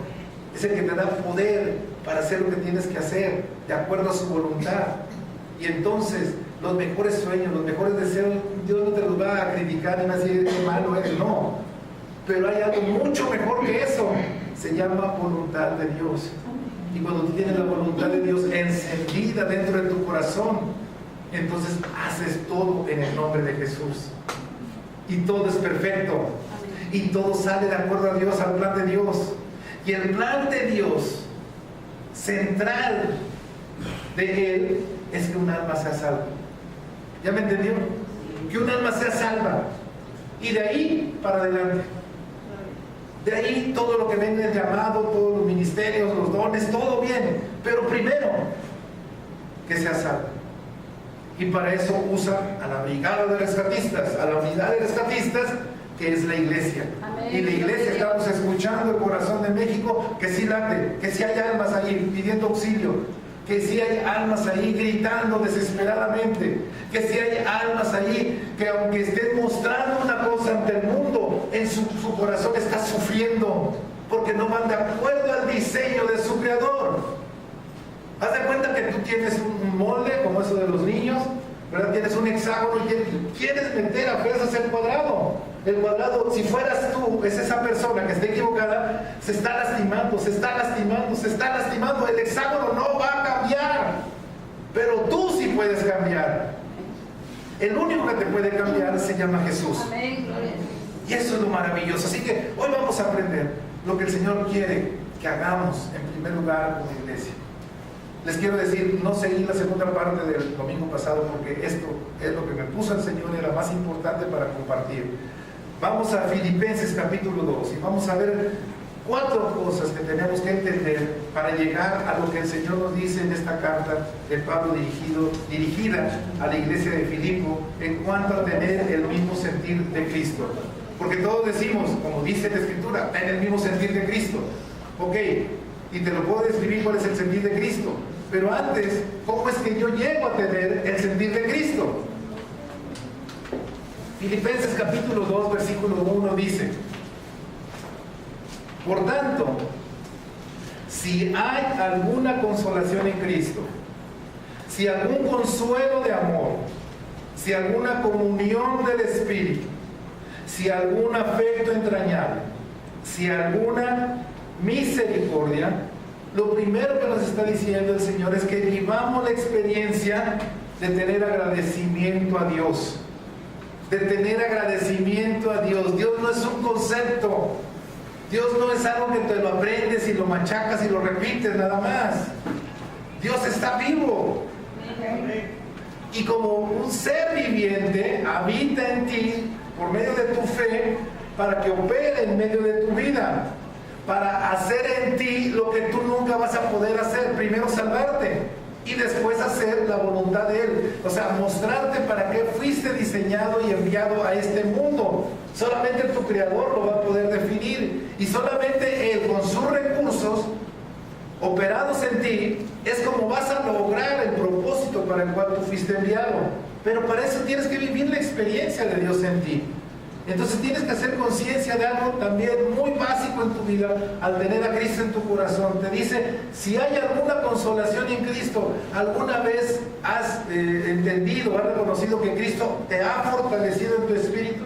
Es el que te da poder para hacer lo que tienes que hacer, de acuerdo a su voluntad. Y entonces, los mejores sueños, los mejores deseos, Dios no te los va a criticar ni va a decir qué malo eres, no. Pero hay algo mucho mejor que eso. Se llama voluntad de Dios. Y cuando tú tienes la voluntad de Dios encendida dentro de tu corazón, entonces haces todo en el nombre de Jesús. Y todo es perfecto. Y todo sale de acuerdo a Dios, al plan de Dios. Y el plan de Dios central de Él es que un alma sea salva. ¿Ya me entendió? Que un alma sea salva. Y de ahí para adelante. De ahí todo lo que venga el llamado, todos los ministerios, los dones, todo viene. Pero primero, que sea salva. Y para eso usa a la brigada de rescatistas, a la unidad de rescatistas, que es la iglesia. Amén. Y la iglesia, estamos escuchando el corazón de México, que sí late, que sí hay almas ahí pidiendo auxilio, que sí hay almas ahí gritando desesperadamente, que sí hay almas ahí que aunque estén mostrando una cosa ante el mundo, en su corazón está sufriendo, porque no van de acuerdo al diseño de su creador. Haz de cuenta que tú tienes un molde, como eso de los niños, ¿verdad? Tienes un hexágono y quieres meter a fuerzas el cuadrado. El cuadrado, si fueras tú, es esa persona que está equivocada, se está lastimando, se está lastimando, se está lastimando. El hexágono no va a cambiar, pero tú sí puedes cambiar. El único que te puede cambiar se llama Jesús. Amén. Y eso es lo maravilloso. Así que hoy vamos a aprender lo que el Señor quiere que hagamos en primer lugar como iglesia. Les quiero decir, no seguí la segunda parte del domingo pasado porque esto es lo que me puso el Señor y era más importante para compartir. Vamos a Filipenses capítulo 2 y vamos a ver 4 cosas que tenemos que entender para llegar a lo que el Señor nos dice en esta carta de Pablo dirigida a la iglesia de Filipo en cuanto a tener el mismo sentir de Cristo. Porque todos decimos, como dice la Escritura, tener el mismo sentir de Cristo. Ok, y te lo puedo describir cuál es el sentir de Cristo. Pero antes, ¿cómo es que yo llego a tener el sentir de Cristo? Filipenses capítulo 2, versículo 1 dice: por tanto, si hay alguna consolación en Cristo, si algún consuelo de amor, si alguna comunión del Espíritu, si algún afecto entrañable, si alguna misericordia, Lo primero que nos está diciendo el Señor es que vivamos la experiencia de tener agradecimiento a Dios. De tener agradecimiento a Dios. Dios no es un concepto. Dios no es algo que te lo aprendes y lo machacas y lo repites nada más. Dios está vivo. Y como un ser viviente habita en ti por medio de tu fe para que opere en medio de tu vida. Para hacer en ti lo que tú nunca vas a poder hacer. Primero salvarte y después hacer la voluntad de Él. O sea, mostrarte para qué fuiste diseñado y enviado a este mundo. Solamente tu Creador lo va a poder definir. Y solamente Él, con sus recursos operados en ti, es como vas a lograr el propósito para el cual tú fuiste enviado. Pero para eso tienes que vivir la experiencia de Dios en ti. Entonces tienes que hacer conciencia de algo también muy básico en tu vida al tener a Cristo en tu corazón. Te dice, si hay alguna consolación en Cristo, ¿alguna vez has entendido, has reconocido que Cristo te ha fortalecido en tu espíritu?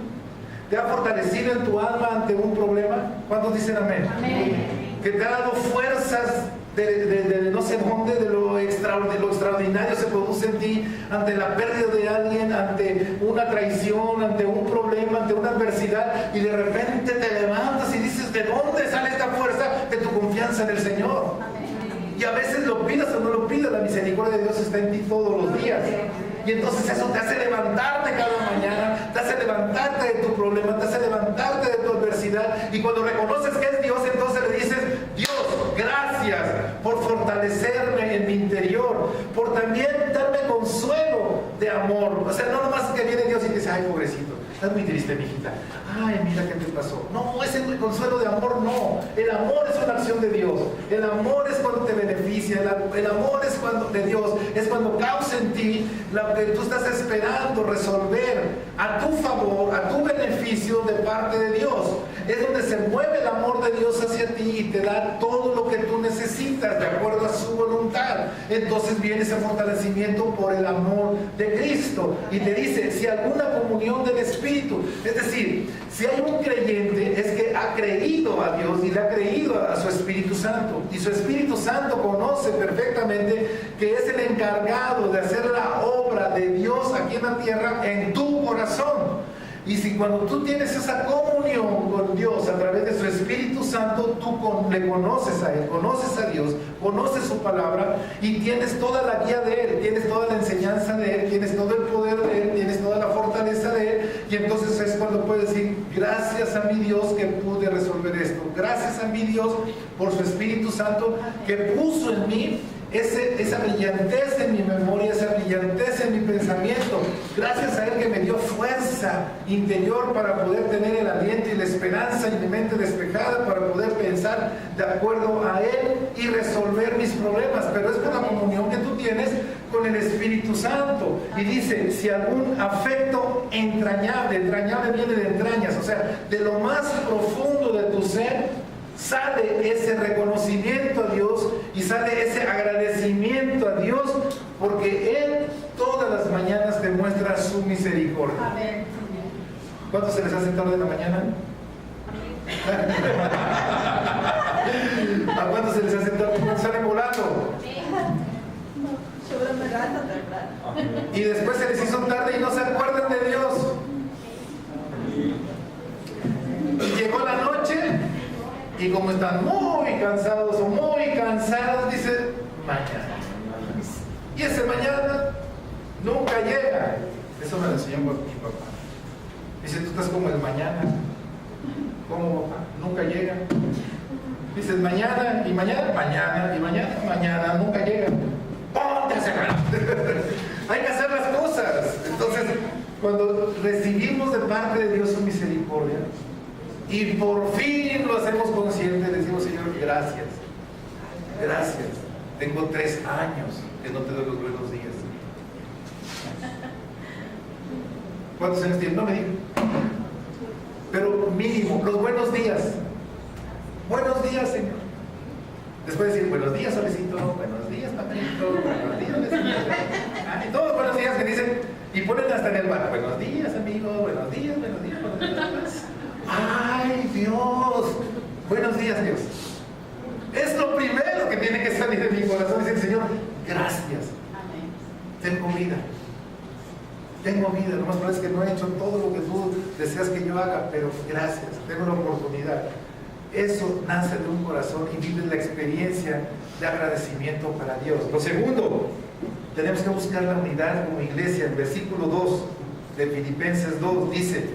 ¿Te ha fortalecido en tu alma ante un problema? ¿Cuántos dicen amén? Amén. Que te ha dado fuerzas de no sé dónde, de lo extraordinario se produce en ti ante la pérdida de alguien, ante una traición, ante un problema, ante una adversidad, y de repente te levantas y dices, ¿de dónde sale esta fuerza? De tu confianza en el Señor. Y a veces lo pidas o no lo pidas, la misericordia de Dios está en ti todos los días. Y entonces eso te hace levantarte cada mañana, te hace levantarte de tu problema, te hace levantarte de tu adversidad. Y cuando reconoces que es Dios, entonces le dices, Dios, gracias por fortalecerme en mi interior, por también darme consuelo de amor. O sea, no nomás que viene Dios y te dice, ay, pobrecito, estás muy triste, mijita. Ay, mira qué te pasó. No, ese consuelo de amor no. El amor es una acción de Dios. El amor es cuando te beneficia. El amor es cuando de Dios. Es cuando causa en ti lo que tú estás esperando resolver a tu favor, a tu beneficio de parte de Dios. Es donde se mueve el amor de Dios hacia ti y te da todo lo que tú necesitas de acuerdo a su voluntad. Entonces viene ese fortalecimiento por el amor de Cristo. Y te dice, si alguna comunión del Espíritu, es decir, si hay un creyente, es que ha creído a Dios y le ha creído a su Espíritu Santo. Y su Espíritu Santo conoce perfectamente que es el encargado de hacer la obra de Dios aquí en la tierra en tu corazón. Y si cuando tú tienes esa comunión con Dios a través de su Espíritu Santo, tú le conoces a Él, conoces a Dios, conoces su palabra y tienes toda la guía de Él, tienes toda la enseñanza de Él, tienes todo el poder de Él, tienes toda la fortaleza de Él, y entonces es cuando puedes decir, gracias a mi Dios que pude resolver esto, gracias a mi Dios por su Espíritu Santo que puso en mí esa brillantez en mi memoria, esa brillantez en mi pensamiento. Gracias a Él que me dio fuerza interior para poder tener el aliento y la esperanza y mi mente despejada para poder pensar de acuerdo a Él y resolver mis problemas. Pero es por la comunión que tú tienes con el Espíritu Santo. Y dice, si algún afecto entrañable, entrañable viene de entrañas, o sea, de lo más profundo de tu ser, sale ese reconocimiento a Dios y sale ese agradecimiento a Dios porque Él todas las mañanas te muestra su misericordia. Amén. ¿Cuántos se les hace tarde en la mañana? ¿A cuántos se les hace tarde? ¿Cuántos salen volando? Y después se les hizo tarde y no se acuerdan de Dios. Y llegó la noche y como están muy cansados o muy cansadas, dicen mañana. Y ese mañana nunca llega. Eso me lo enseñó mi papá. Dice, tú estás como el mañana. ¿Cómo, papá? Nunca llega. Dices mañana y mañana, mañana y mañana, mañana, nunca llega. ¡Ponte a hacer! Hay que hacer las cosas. Entonces, cuando recibimos de parte de Dios su misericordia, y por fin lo hacemos consciente, decimos, Señor, gracias. Gracias. Tengo 3 años que no te doy los buenos días. ¿Cuántos años tienes? No me digas. Pero mínimo, los buenos días. Buenos días, Señor. Después decir, buenos días, solecito. Buenos días, papito. Buenos días, vecino. Y todos buenos días que dicen, y ponen hasta en el bar. Buenos días, amigo. Buenos días, buenos días, buenos días. ¡Ay, Dios! Buenos días, Dios. Es lo primero que tiene lo más probable es que no he hecho todo lo que tú deseas que yo haga, pero gracias, tengo la oportunidad. Eso nace de un corazón y vive la experiencia de agradecimiento para Dios. Lo segundo, tenemos que buscar la unidad como iglesia. El versículo 2 de Filipenses 2 dice: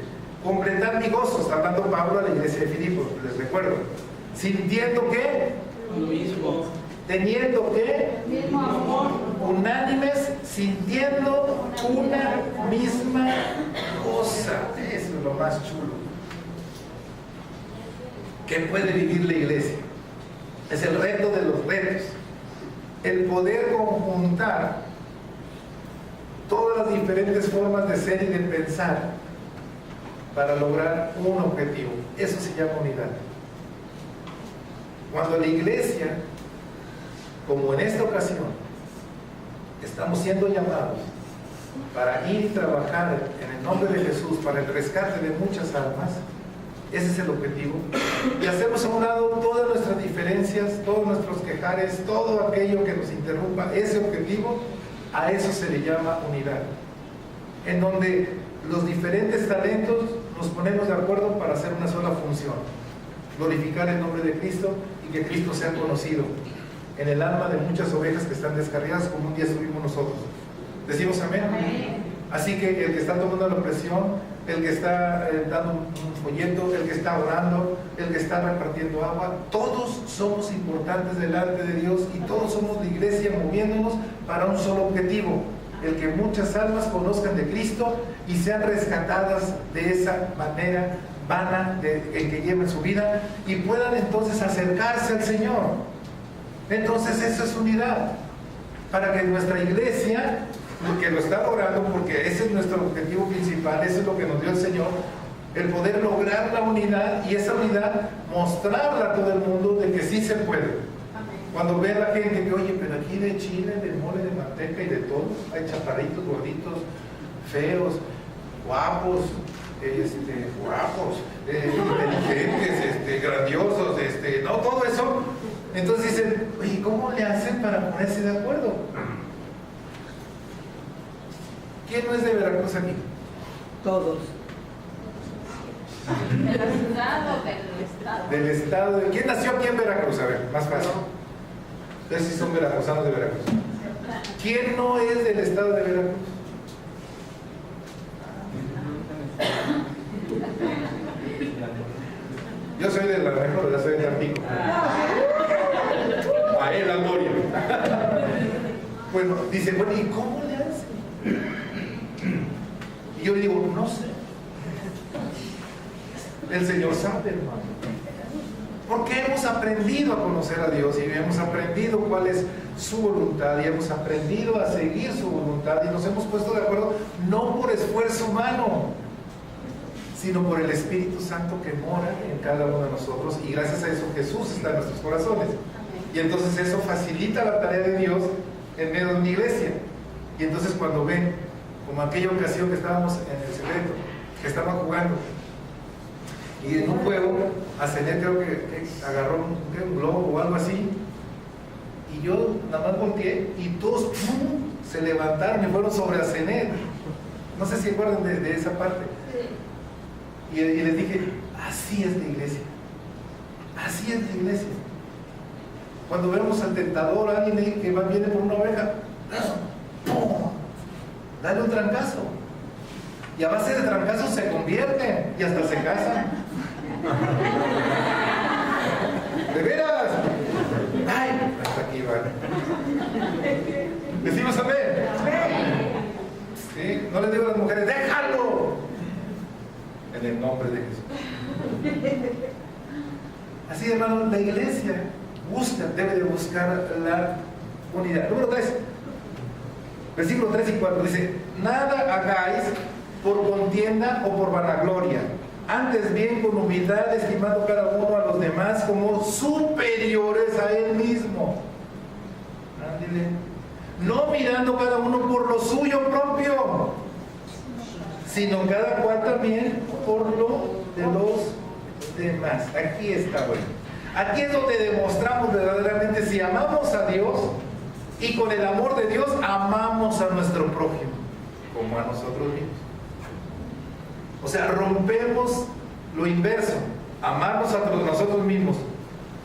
completad mi gozo, está hablando Pablo a la iglesia de Filipos, les recuerdo, sintiendo que, Lo mismo. teniendo que, El mismo amor. unánimes, sintiendo una misma cosa. Eso es lo más chulo que puede vivir la iglesia. Es el reto de los retos, el poder conjuntar todas las diferentes formas de ser y de pensar para lograr un objetivo. Eso se llama unidad. Cuando la iglesia, como en esta ocasión, estamos siendo llamados para ir y trabajar en el nombre de Jesús para el rescate de muchas almas, ese es el objetivo, y hacemos a un lado todas nuestras diferencias, todos nuestros quejares, todo aquello que nos interrumpa ese objetivo, a eso se le llama unidad, en donde los diferentes talentos nos ponemos de acuerdo para hacer una sola función: glorificar el nombre de Cristo y que Cristo sea conocido en el alma de muchas ovejas que están descarriadas, como un día estuvimos nosotros. ¿Decimos amén? Amén. Así que el que está tomando la presión, el que está dando un folleto, el que está orando, el que está repartiendo agua, todos somos importantes delante de Dios y todos somos la iglesia moviéndonos para un solo objetivo: el que muchas almas conozcan de Cristo y sean rescatadas de esa manera vana en que lleven su vida y puedan entonces acercarse al Señor. Entonces eso es unidad, para que nuestra iglesia, que lo está logrando, porque ese es nuestro objetivo principal, eso es lo que nos dio el Señor, el poder lograr la unidad, y esa unidad mostrarla a todo el mundo de que sí se puede. Amén. Cuando ve a la gente que, oye, pero aquí de chile, de mole, de manteca y de todo, hay chaparritos, gorditos, feos, guapos, inteligentes, grandiosos, no, todo eso. Entonces dicen, oye, ¿cómo le hacen para ponerse de acuerdo? ¿Quién no es de Veracruz aquí? Todos. ¿De la ciudad o del estado? Del estado de... ¿Quién nació aquí en Veracruz? A ver, más fácil. Ustedes sí son veracruzanos de Veracruz. ¿Quién no es del estado de Veracruz? Yo soy de la mejor, yo soy de Tampico. A él la gloria. Bueno, dice, bueno, ¿y cómo le hacen? Y yo le digo, no sé. El Señor sabe, hermano. Porque hemos aprendido a conocer a Dios y hemos aprendido cuál es su voluntad y hemos aprendido a seguir su voluntad y nos hemos puesto de acuerdo no por esfuerzo humano, sino por el Espíritu Santo que mora en cada uno de nosotros, y gracias a eso Jesús está en nuestros corazones. Y entonces eso facilita la tarea de Dios en medio de una iglesia. Y entonces cuando ven, como aquella ocasión que estábamos en el secreto, que estaban jugando, y en un juego, Azenet creo que agarró un globo o algo así, y yo nada más volteé y todos ¡pum!, se levantaron y fueron sobre Azenet. No sé si se acuerdan de esa parte. Y les dije, así es la iglesia. Así es la iglesia. Cuando vemos al tentador, a alguien que viene por una oveja, ¡pum!, dale un trancazo. Y a base de trancazos se convierten y hasta se casan. ¿De veras? ¡Ay! Hasta aquí vale. ¿Decimos amén? ¿Sí? No les digo a las mujeres, ¡déjalo! En el nombre de Jesús. Así, hermano, la iglesia debe de buscar la unidad. Número 3, versículos 3 y 4 dice: nada hagáis por contienda o por vanagloria, antes bien con humildad, estimando cada uno a los demás como superiores a él mismo. Ándale. No mirando cada uno por lo suyo propio, sino cada cual también por lo de los demás. Aquí está, bueno. Aquí es donde demostramos verdaderamente si amamos a Dios, y con el amor de Dios amamos a nuestro prójimo como a nosotros mismos. O sea, rompemos lo inverso, amarnos a nosotros mismos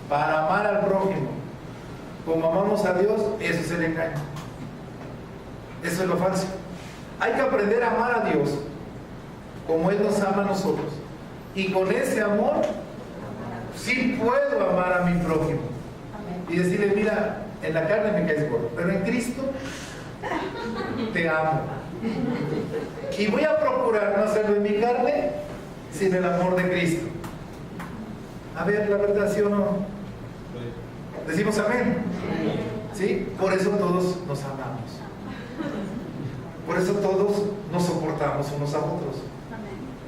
para amar al prójimo. Como amamos a Dios, eso es el engaño. Eso es lo falso. Hay que aprender a amar a Dios como Él nos ama a nosotros. Y con ese amor, sí puedo amar a mi prójimo. Y decirle, mira, en la carne me caes gordo, pero en Cristo te amo. Y voy a procurar no hacerlo en mi carne, sino el amor de Cristo. A ver, la verdad, ¿sí o no? Decimos amén. ¿Sí? Por eso todos nos amamos. Por eso todos nos soportamos unos a otros.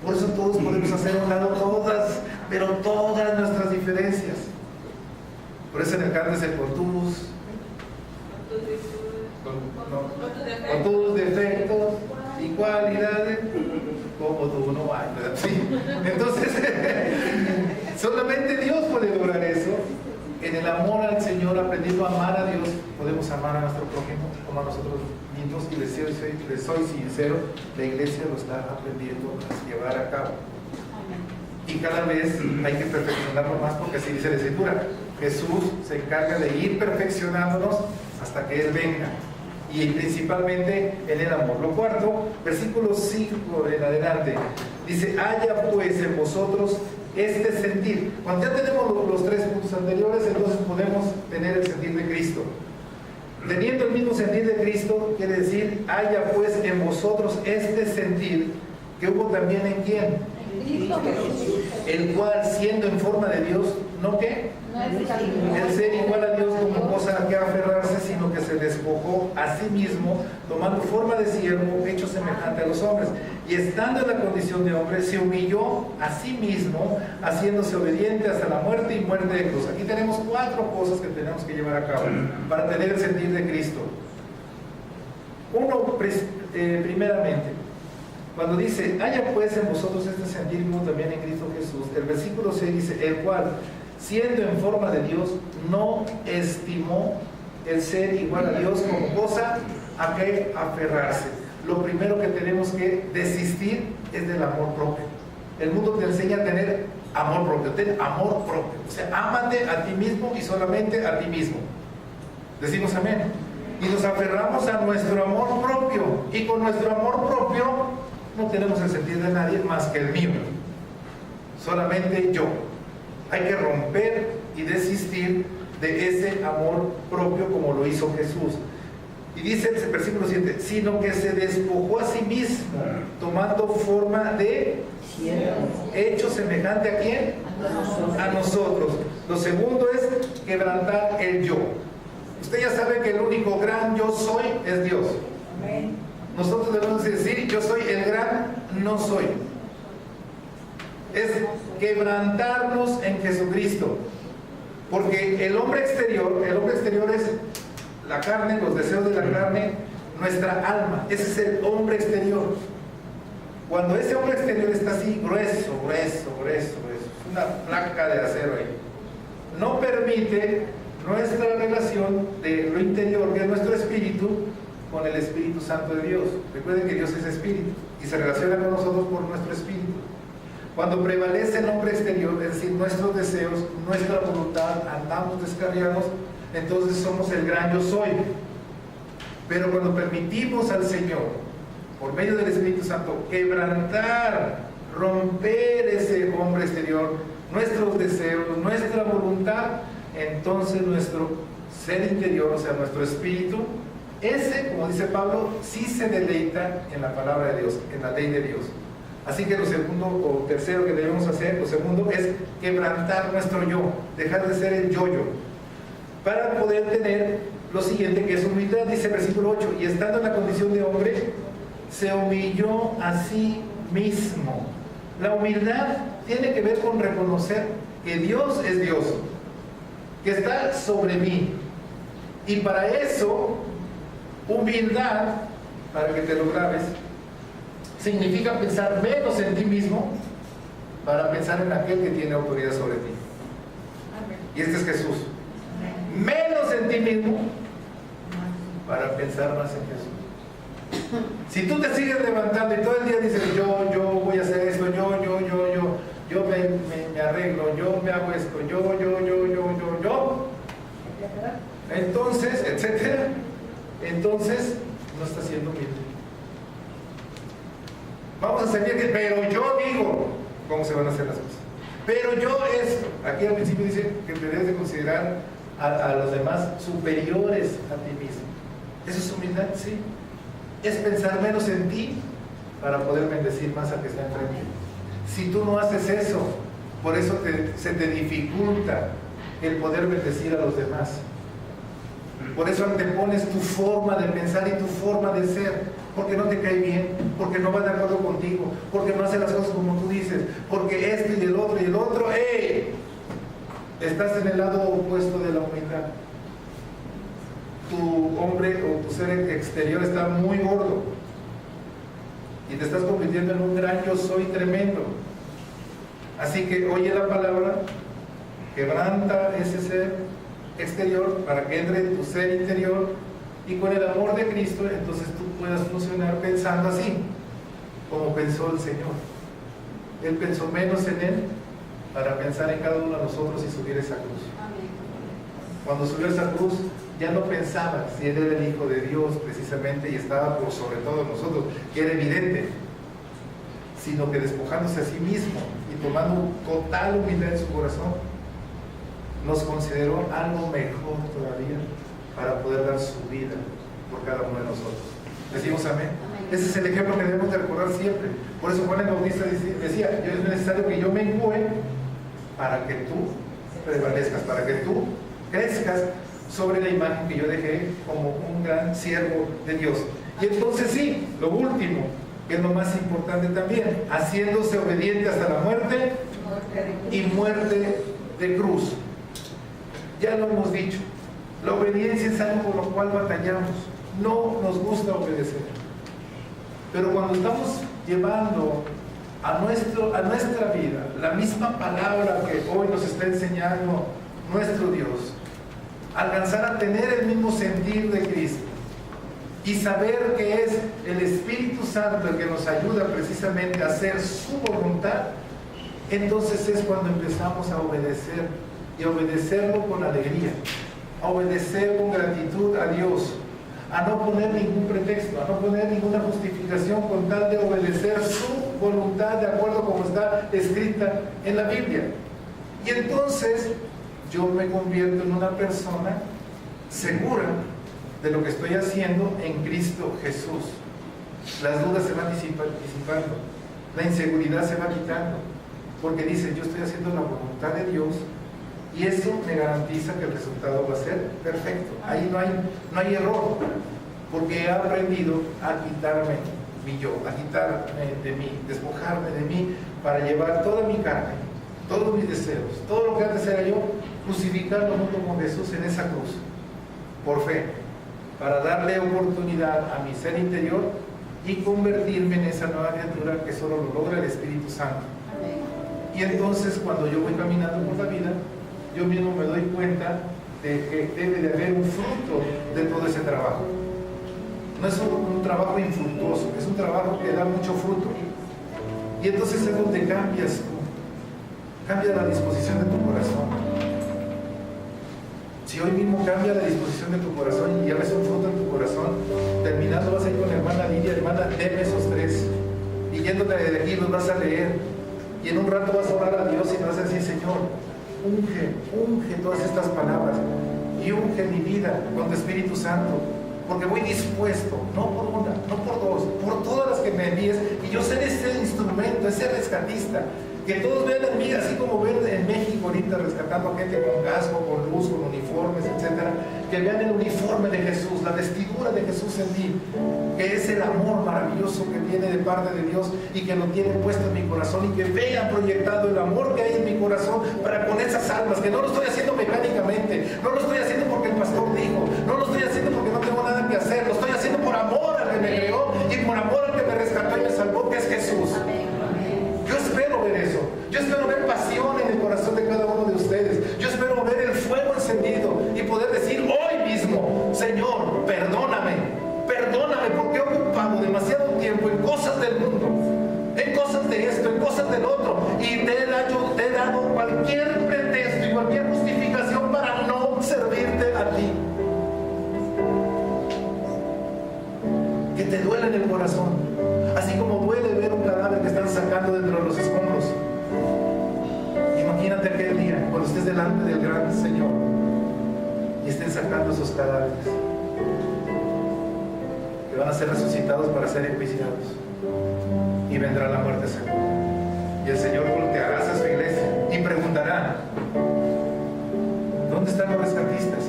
Por eso todos podemos hacer a un lado todas, pero todas nuestras diferencias. Por eso en el canto es el con tus defectos y cualidades, como tú no hay, ¿verdad? Sí. Entonces, solamente Dios puede lograr eso. En el amor al Señor, aprendiendo a amar a Dios, podemos amar a nuestro prójimo como a nosotros mismos. Y les soy sincero, la iglesia lo está aprendiendo a llevar a cabo. Y cada vez hay que perfeccionarlo más, porque así dice la Escritura: Jesús se encarga de ir perfeccionándonos hasta que Él venga, y principalmente en el amor. Lo cuarto, versículo 5 en adelante, dice: haya pues en vosotros este sentir. Cuando ya tenemos los tres puntos anteriores, entonces podemos tener el sentir de Cristo. Teniendo el mismo sentir de Cristo, quiere decir: haya pues en vosotros este sentir que hubo también en ¿quién? El cual, siendo en forma de Dios, ¿no qué? El ser igual a Dios como cosa a que aferrarse, sino que se despojó a sí mismo, tomando forma de siervo, hecho semejante a los hombres. Y estando en la condición de hombre, se humilló a sí mismo, haciéndose obediente hasta la muerte y muerte de cruz. Aquí tenemos 4 cosas que tenemos que llevar a cabo para tener el sentir de Cristo. Uno, primeramente, cuando dice: haya pues en vosotros este sentir como también en Cristo Jesús, el versículo 6 dice: el cual, siendo en forma de Dios, no estimó el ser igual a Dios como cosa a que aferrarse. Lo primero que tenemos que desistir es del amor propio. El mundo te enseña a tener amor propio. Ten amor propio. O sea, ámate a ti mismo y solamente a ti mismo. Decimos amén. Y nos aferramos a nuestro amor propio. Y con nuestro amor propio no tenemos el sentir de nadie más que el mío. Solamente yo. Hay que romper y desistir de ese amor propio como lo hizo Jesús. Y dice el versículo 7: sino que se despojó a sí mismo, tomando forma de hecho semejante ¿a quién? A nosotros. Lo segundo es quebrantar el yo. Usted ya sabe que el único gran yo soy es Dios. Nosotros debemos decir: yo soy el gran no soy. Es quebrantarnos en Jesucristo, porque el hombre exterior es la carne, los deseos de la carne, nuestra alma. Ese es el hombre exterior. Cuando ese hombre exterior está así, grueso, una placa de acero ahí, no permite nuestra relación de lo interior, que es nuestro espíritu, con el Espíritu Santo de Dios. Recuerden que Dios es espíritu y se relaciona con nosotros por nuestro espíritu. Cuando prevalece el hombre exterior, es decir, nuestros deseos, nuestra voluntad, andamos descarriados, entonces somos el gran yo soy. Pero cuando permitimos al Señor, por medio del Espíritu Santo, quebrantar, romper ese hombre exterior, nuestros deseos, nuestra voluntad, entonces nuestro ser interior, o sea, nuestro espíritu, ese, como dice Pablo, sí se deleita en la palabra de Dios, en la ley de Dios. Así que lo segundo o tercero que debemos hacer, lo segundo es quebrantar nuestro yo, dejar de ser el yo-yo, para poder tener lo siguiente, que es humildad. Dice el versículo 8: y estando en la condición de hombre, se humilló a sí mismo. La humildad tiene que ver con reconocer que Dios es Dios, que está sobre mí. Y para eso, humildad, para que te lo grabes, significa pensar menos en ti mismo para pensar en aquel que tiene autoridad sobre ti. Y este es Jesús. Menos en ti mismo para pensar más en Jesús. Si tú te sigues levantando y todo el día dices: yo voy a hacer esto, entonces, etcétera, entonces no está siendo humilde. Vamos a servir que, pero yo digo cómo se van a hacer las cosas. Pero yo es, aquí al principio dice que debes de considerar a los demás superiores a ti mismo. ¿Eso es humildad? Sí. Es pensar menos en ti para poder bendecir más al que está enfrente. Si tú no haces eso, por eso se te dificulta el poder bendecir a los demás. Por eso antepones tu forma de pensar y tu forma de ser, porque no te cae bien, porque no va de acuerdo contigo, porque no hace las cosas como tú dices, porque esto y el otro, ¡ey! Estás en el lado opuesto de la humildad. Tu hombre o tu ser exterior está muy gordo y te estás convirtiendo en un gran yo soy tremendo. Así que oye la palabra, quebranta ese ser exterior para que entre en tu ser interior, y con el amor de Cristo entonces tú puedas funcionar pensando así como pensó el Señor. Él pensó menos en Él para pensar en cada uno de nosotros y subir esa cruz. Cuando subió esa cruz ya no pensaba si Él era el Hijo de Dios precisamente y estaba por sobre todo nosotros, que era evidente, sino que despojándose a sí mismo y tomando total humildad en su corazón, nos consideró algo mejor todavía para poder dar su vida por cada uno de nosotros. Decimos amén. Ese es el ejemplo que debemos de recordar siempre. Por eso Juan el Bautista decía, es necesario que yo me encue para que tú prevalezcas, para que tú crezcas sobre la imagen que yo dejé como un gran siervo de Dios. Y entonces sí, lo último, que es lo más importante también, haciéndose obediente hasta la muerte y muerte de cruz. Ya lo hemos dicho, la obediencia es algo por lo cual batallamos, no nos gusta obedecer. Pero cuando estamos llevando a nuestra vida la misma palabra que hoy nos está enseñando nuestro Dios, alcanzar a tener el mismo sentir de Cristo y saber que es el Espíritu Santo el que nos ayuda precisamente a hacer su voluntad, entonces es cuando empezamos a obedecer, y a obedecerlo con alegría, a obedecer con gratitud a Dios, a no poner ningún pretexto, a no poner ninguna justificación con tal de obedecer su voluntad de acuerdo como está escrita en la Biblia. Y entonces yo me convierto en una persona segura de lo que estoy haciendo en Cristo Jesús. Las dudas se van disipando, la inseguridad se va quitando, porque dice, yo estoy haciendo la voluntad de Dios y eso me garantiza que el resultado va a ser perfecto. Ahí no hay error, porque he aprendido a quitarme mi yo, a quitarme de mí, despojarme de mí para llevar toda mi carne, todos mis deseos, todo lo que antes era yo, crucificarlo junto con Jesús en esa cruz, por fe, para darle oportunidad a mi ser interior y convertirme en esa nueva criatura que solo lo logra el Espíritu Santo. Y entonces cuando yo voy caminando por la vida, yo mismo me doy cuenta de que debe de haber un fruto de todo ese trabajo. No es un trabajo infructuoso, es un trabajo que da mucho fruto. Y entonces es donde cambias tú, cambia la disposición de tu corazón. Si hoy mismo cambia la disposición de tu corazón y ya ves un fruto en tu corazón, terminando vas a ir con la hermana Lidia, hermana, deme esos 3. Y yéndote de aquí los vas a leer. Y en un rato vas a orar a Dios y vas a decir, Señor, unge todas estas palabras y unge mi vida con tu Espíritu Santo, porque voy dispuesto, no por una, no por 2, por todas las que me envíes, y yo ser ese instrumento, ese rescatista, que todos vean en mí, así como ven en México ahorita rescatando a gente con casco, con luz, con uniformes, etcétera, que vean el uniforme de Jesús, la vestidura de Jesús en mí, que es el amor maravilloso que viene de parte de Dios y que lo tiene puesto en mi corazón, y que vean proyectado el amor que hay en mi corazón para con esas almas, que no lo estoy haciendo mecánicamente, no lo estoy haciendo porque el pastor dijo, no lo estoy haciendo porque no tengo nada que hacer, lo estoy haciendo por amor al que me creó y por amor al que me rescató y me salvó, que es Jesús. Yo espero ver eso, yo espero ver pasión en el corazón de cada uno de ustedes, yo espero ver el fuego encendido y poder decir hoy mismo, Señor, perdóname porque he ocupado demasiado tiempo en cosas del mundo, en cosas de esto, en cosas del otro, y te he dado cualquier pretexto y cualquier justificación para no servirte a ti. te duele en el corazón. Así como duele ver un cadáver que están sacando dentro de los escombros. Imagínate aquel día, cuando estés delante del gran Señor y estén sacando esos cadáveres, que van a ser resucitados para ser enjuiciados. Y vendrá la muerte segura. Y el Señor volteará hacia su iglesia y preguntará: ¿dónde están los rescatistas?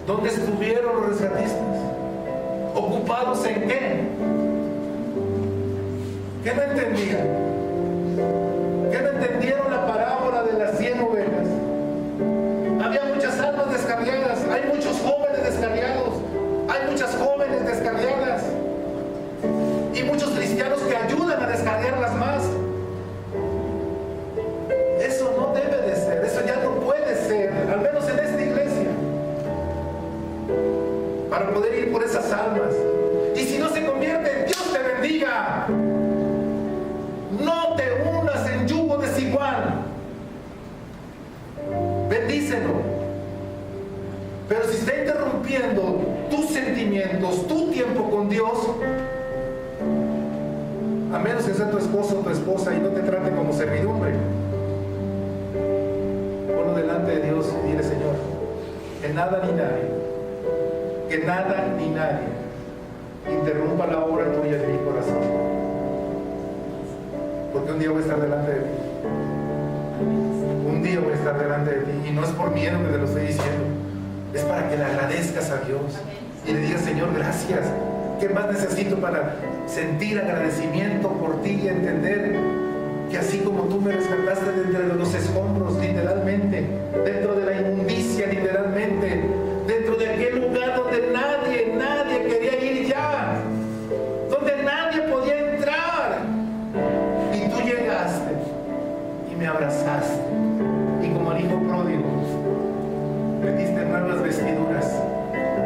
¿Dónde estuvieron los rescatistas? ¿Ocupados en qué? ¿Qué no entendían? ¿Qué no entendieron la parábola de las 100 ovejas? Había muchas almas descarriadas, hay muchos jóvenes descarriados, hay muchas jóvenes descarriadas y muchos cristianos que ayudan a descarriarlas más. Eso no debe de ser, eso ya no puede ser, al menos en esta iglesia, para poder ir por esas almas. Y si no se convierte, Dios te bendiga. No te unas en yugo desigual. Bendícelo. Pero si está interrumpiendo tus sentimientos, tu tiempo con Dios, a menos que sea tu esposo o tu esposa y no te trate como servidumbre, ponlo delante de Dios y dile: Señor, que nada ni nadie interrumpa la obra tuya en mi corazón, porque un día voy a estar delante de ti. Un día voy a estar delante de ti, y no es por miedo que te lo estoy diciendo, es para que le agradezcas a Dios y le digas: Señor, gracias. ¿Qué más necesito para sentir agradecimiento por ti y entender que así como tú me rescataste dentro de los escombros, literalmente, dentro de la inmundicia, literalmente, dentro de aquel lugar donde nadie quería ir ya, donde nadie podía entrar, y tú llegaste y me abrazaste, y como el hijo pródigo me diste nuevas vestiduras,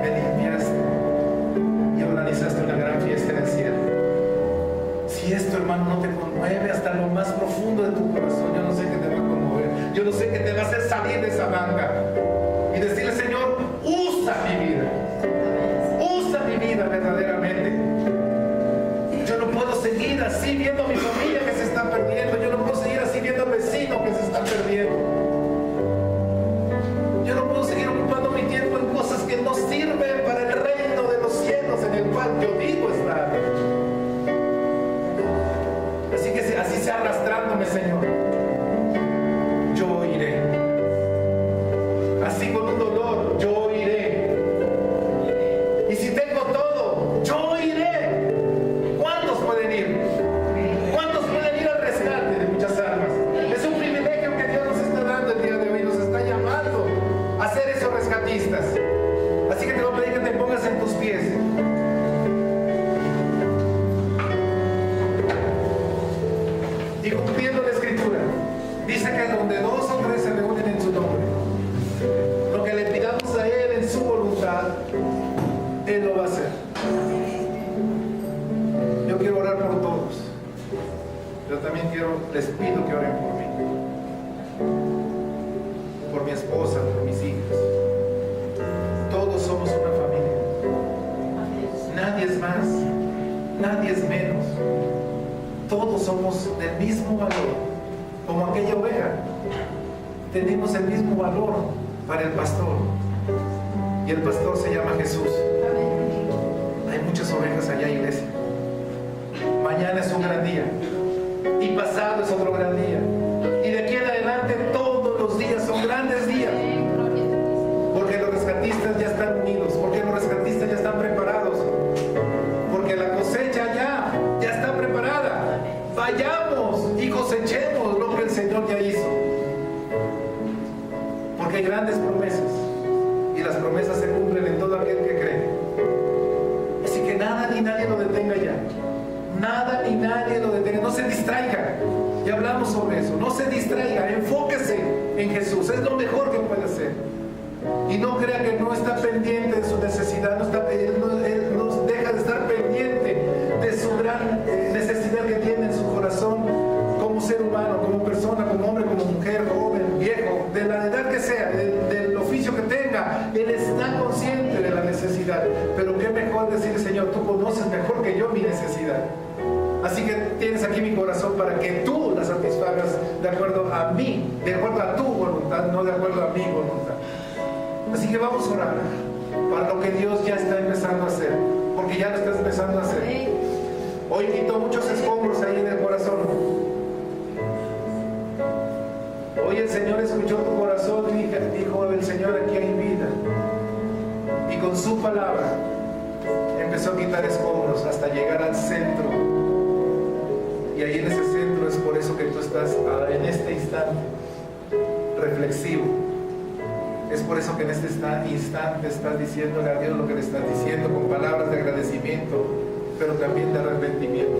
me limpiaste y organizaste una gran fiesta en el cielo. Si esto, hermano, no te conmueve hasta lo más profundo de tu corazón, yo no sé qué te va a conmover, yo no sé qué te va a hacer salir de esa banca y decirle: Señor, usa mi vida verdaderamente. Yo no puedo seguir así viendo a mi familia que se está perdiendo, yo no puedo seguir así viendo al vecino que se está perdiendo, yo no puedo seguir ocupando mi tiempo en cosas que no sirven para el reino de los cielos en el cual yo digo estar. Así que así sea arrastrándome, Señor, yo iré. Así con un dolor, yo iré. Y si tengo todo, yo iré. ¿Cuántos pueden ir? ¿Cuántos pueden ir al rescate de muchas almas? Es un privilegio que Dios nos está dando el día de hoy, nos está llamando a ser esos rescatistas. Así que te voy a pedir que te pongas en tus pies. Y cumpliendo la escritura, dice que donde 2 o 3 se reúnen en su nombre, lo que le pidamos a Él en su voluntad, Él lo va a hacer. Yo quiero orar por todos. Yo también les pido que oren por mí, por mi esposa, por mis hijas. Todos somos una familia. Nadie es más, nadie es menos. Todos somos del mismo valor, como aquella oveja. Tenemos el mismo valor para el pastor, y el pastor se llama Jesús. Hay muchas ovejas allá, iglesia. Mañana es un gran día, y pasado es otro gran día, y de aquí en adelante todos los días son grandes días, porque los rescatistas ya están unidos, porque los rescatistas ya están preparados, porque la cosecha ya está preparada. Vayamos y cosechemos lo que el Señor ya hizo, porque hay grandes promesas, y las promesas se cumplen en todo aquel que cree. Así que nada ni nadie lo detenga ya. Nada ni nadie lo detenga. No se distraiga. Ya hablamos sobre eso. No se distraiga. Enfóquese en Jesús. Es lo mejor que puede hacer. Y no crea que no está pendiente de su necesidad. Él no deja de estar pendiente de su gran necesidad que tiene en su corazón, como ser humano, como persona, como hombre, como mujer, joven, viejo, de la edad que sea, del oficio que tenga. Él está consciente de la necesidad. Pero qué mejor decir, Señor, tú conoces mejor que yo mi necesidad. Así que tienes aquí mi corazón para que tú la satisfagas de acuerdo a mí, de acuerdo a tu voluntad, no de acuerdo a mi voluntad. Así que vamos a orar para lo que Dios ya está empezando a hacer, porque ya lo estás empezando a hacer. Hoy quitó muchos escombros ahí en el corazón. Hoy el Señor escuchó tu corazón y dijo, el Señor, aquí hay vida. Y con su palabra empezó a quitar escombros hasta llegar al centro. Y ahí en ese centro es por eso que tú estás en este instante reflexivo. Es por eso que en este instante estás diciéndole a Dios lo que le estás diciendo, con palabras de agradecimiento, pero también de arrepentimiento,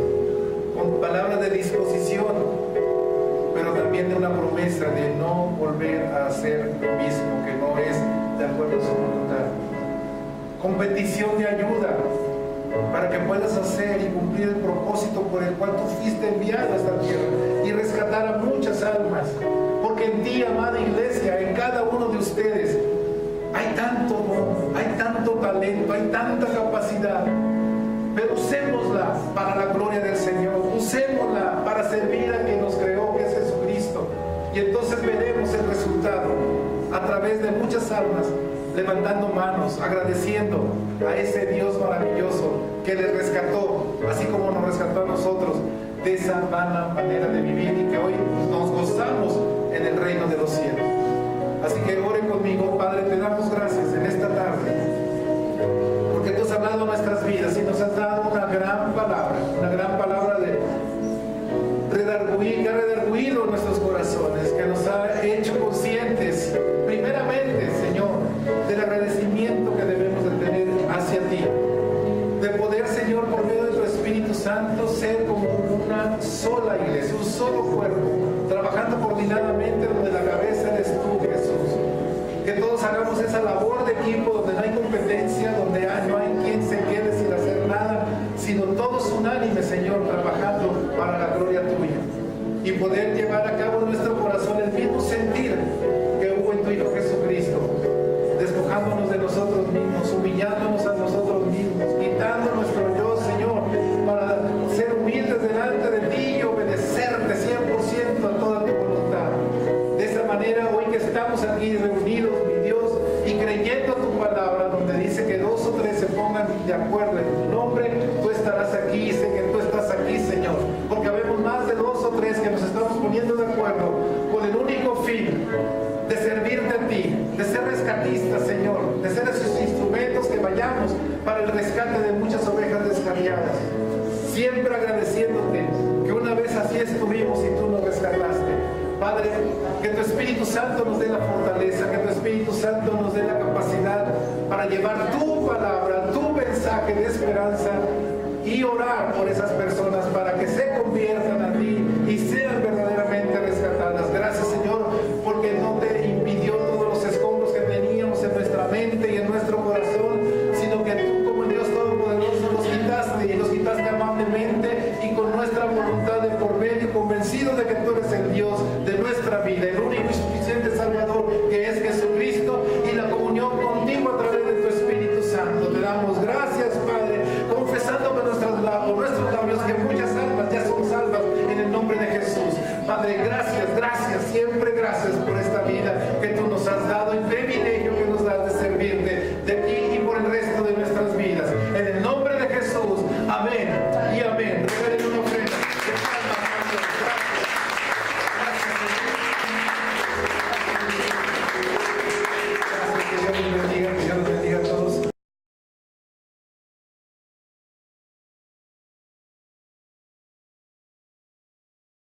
con palabras de disposición, pero también de una promesa de no volver a hacer lo mismo, que no es de acuerdo a su voluntad, con petición de ayuda para que puedas hacer y cumplir el propósito por el cual tú fuiste enviado a esta tierra y rescatar a muchas almas. Porque en ti, amada iglesia, en cada uno de ustedes hay tanto don, hay tanto talento, hay tanta capacidad, pero usémosla para la gloria del Señor, usémosla para servir a quien nos creó, que es Jesucristo, y entonces veremos el resultado a través de muchas almas levantando manos, agradeciendo a ese Dios maravilloso que les rescató, así como nos rescató a nosotros de esa vana manera de vivir, y que hoy nos gozamos en el reino de los cielos. Así que oren conmigo. Padre, te damos gracias en esta tarde, porque tú has hablado nuestras vidas y nos has dado una gran palabra de redarguir, que ha redarguido nuestros corazones, que nos ha hecho conscientes, primeramente, Señor, del agradecimiento que debemos de tener hacia ti, de poder, Señor, por medio de tu Espíritu Santo, ser como una sola iglesia, un solo cuerpo, trabajando coordinadamente donde la cabeza eres tú, Jesús. Que todos hagamos esa labor de equipo donde no hay competencia, donde no hay quien se quede sin hacer nada, sino todos unánimes, Señor, trabajando para la gloria tuya, y poder llevar a cabo en nuestro corazón el mismo sentir que hubo en tu Hijo Jesucristo, despojándonos de nosotros mismos, humillándonos a nosotros mismos, quitando nuestro yo, Señor, para ser humildes delante de ti y obedecerte 100% a toda tu voluntad. De esa manera, hoy que estamos aquí reunidos, mi Dios, y creyendo tu palabra, donde dice que 2 o 3 se pongan de acuerdo en tu nombre, tú estarás aquí, y sé que tú estás aquí, Señor, porque habemos más de 2 o 3 que nos estamos poniendo de acuerdo con el único fin de servirte a ti, de ser rescatistas, Señor, de ser esos instrumentos que vayamos para el rescate de muchas ovejas descarriadas, siempre agradeciéndote que una vez así estuvimos y tú nos rescataste. Padre, que tu Espíritu Santo nos dé la fortaleza, que tu Espíritu Santo nos dé la capacidad para llevar tu palabra, tu mensaje de esperanza y orar por esas personas para que se conviertan a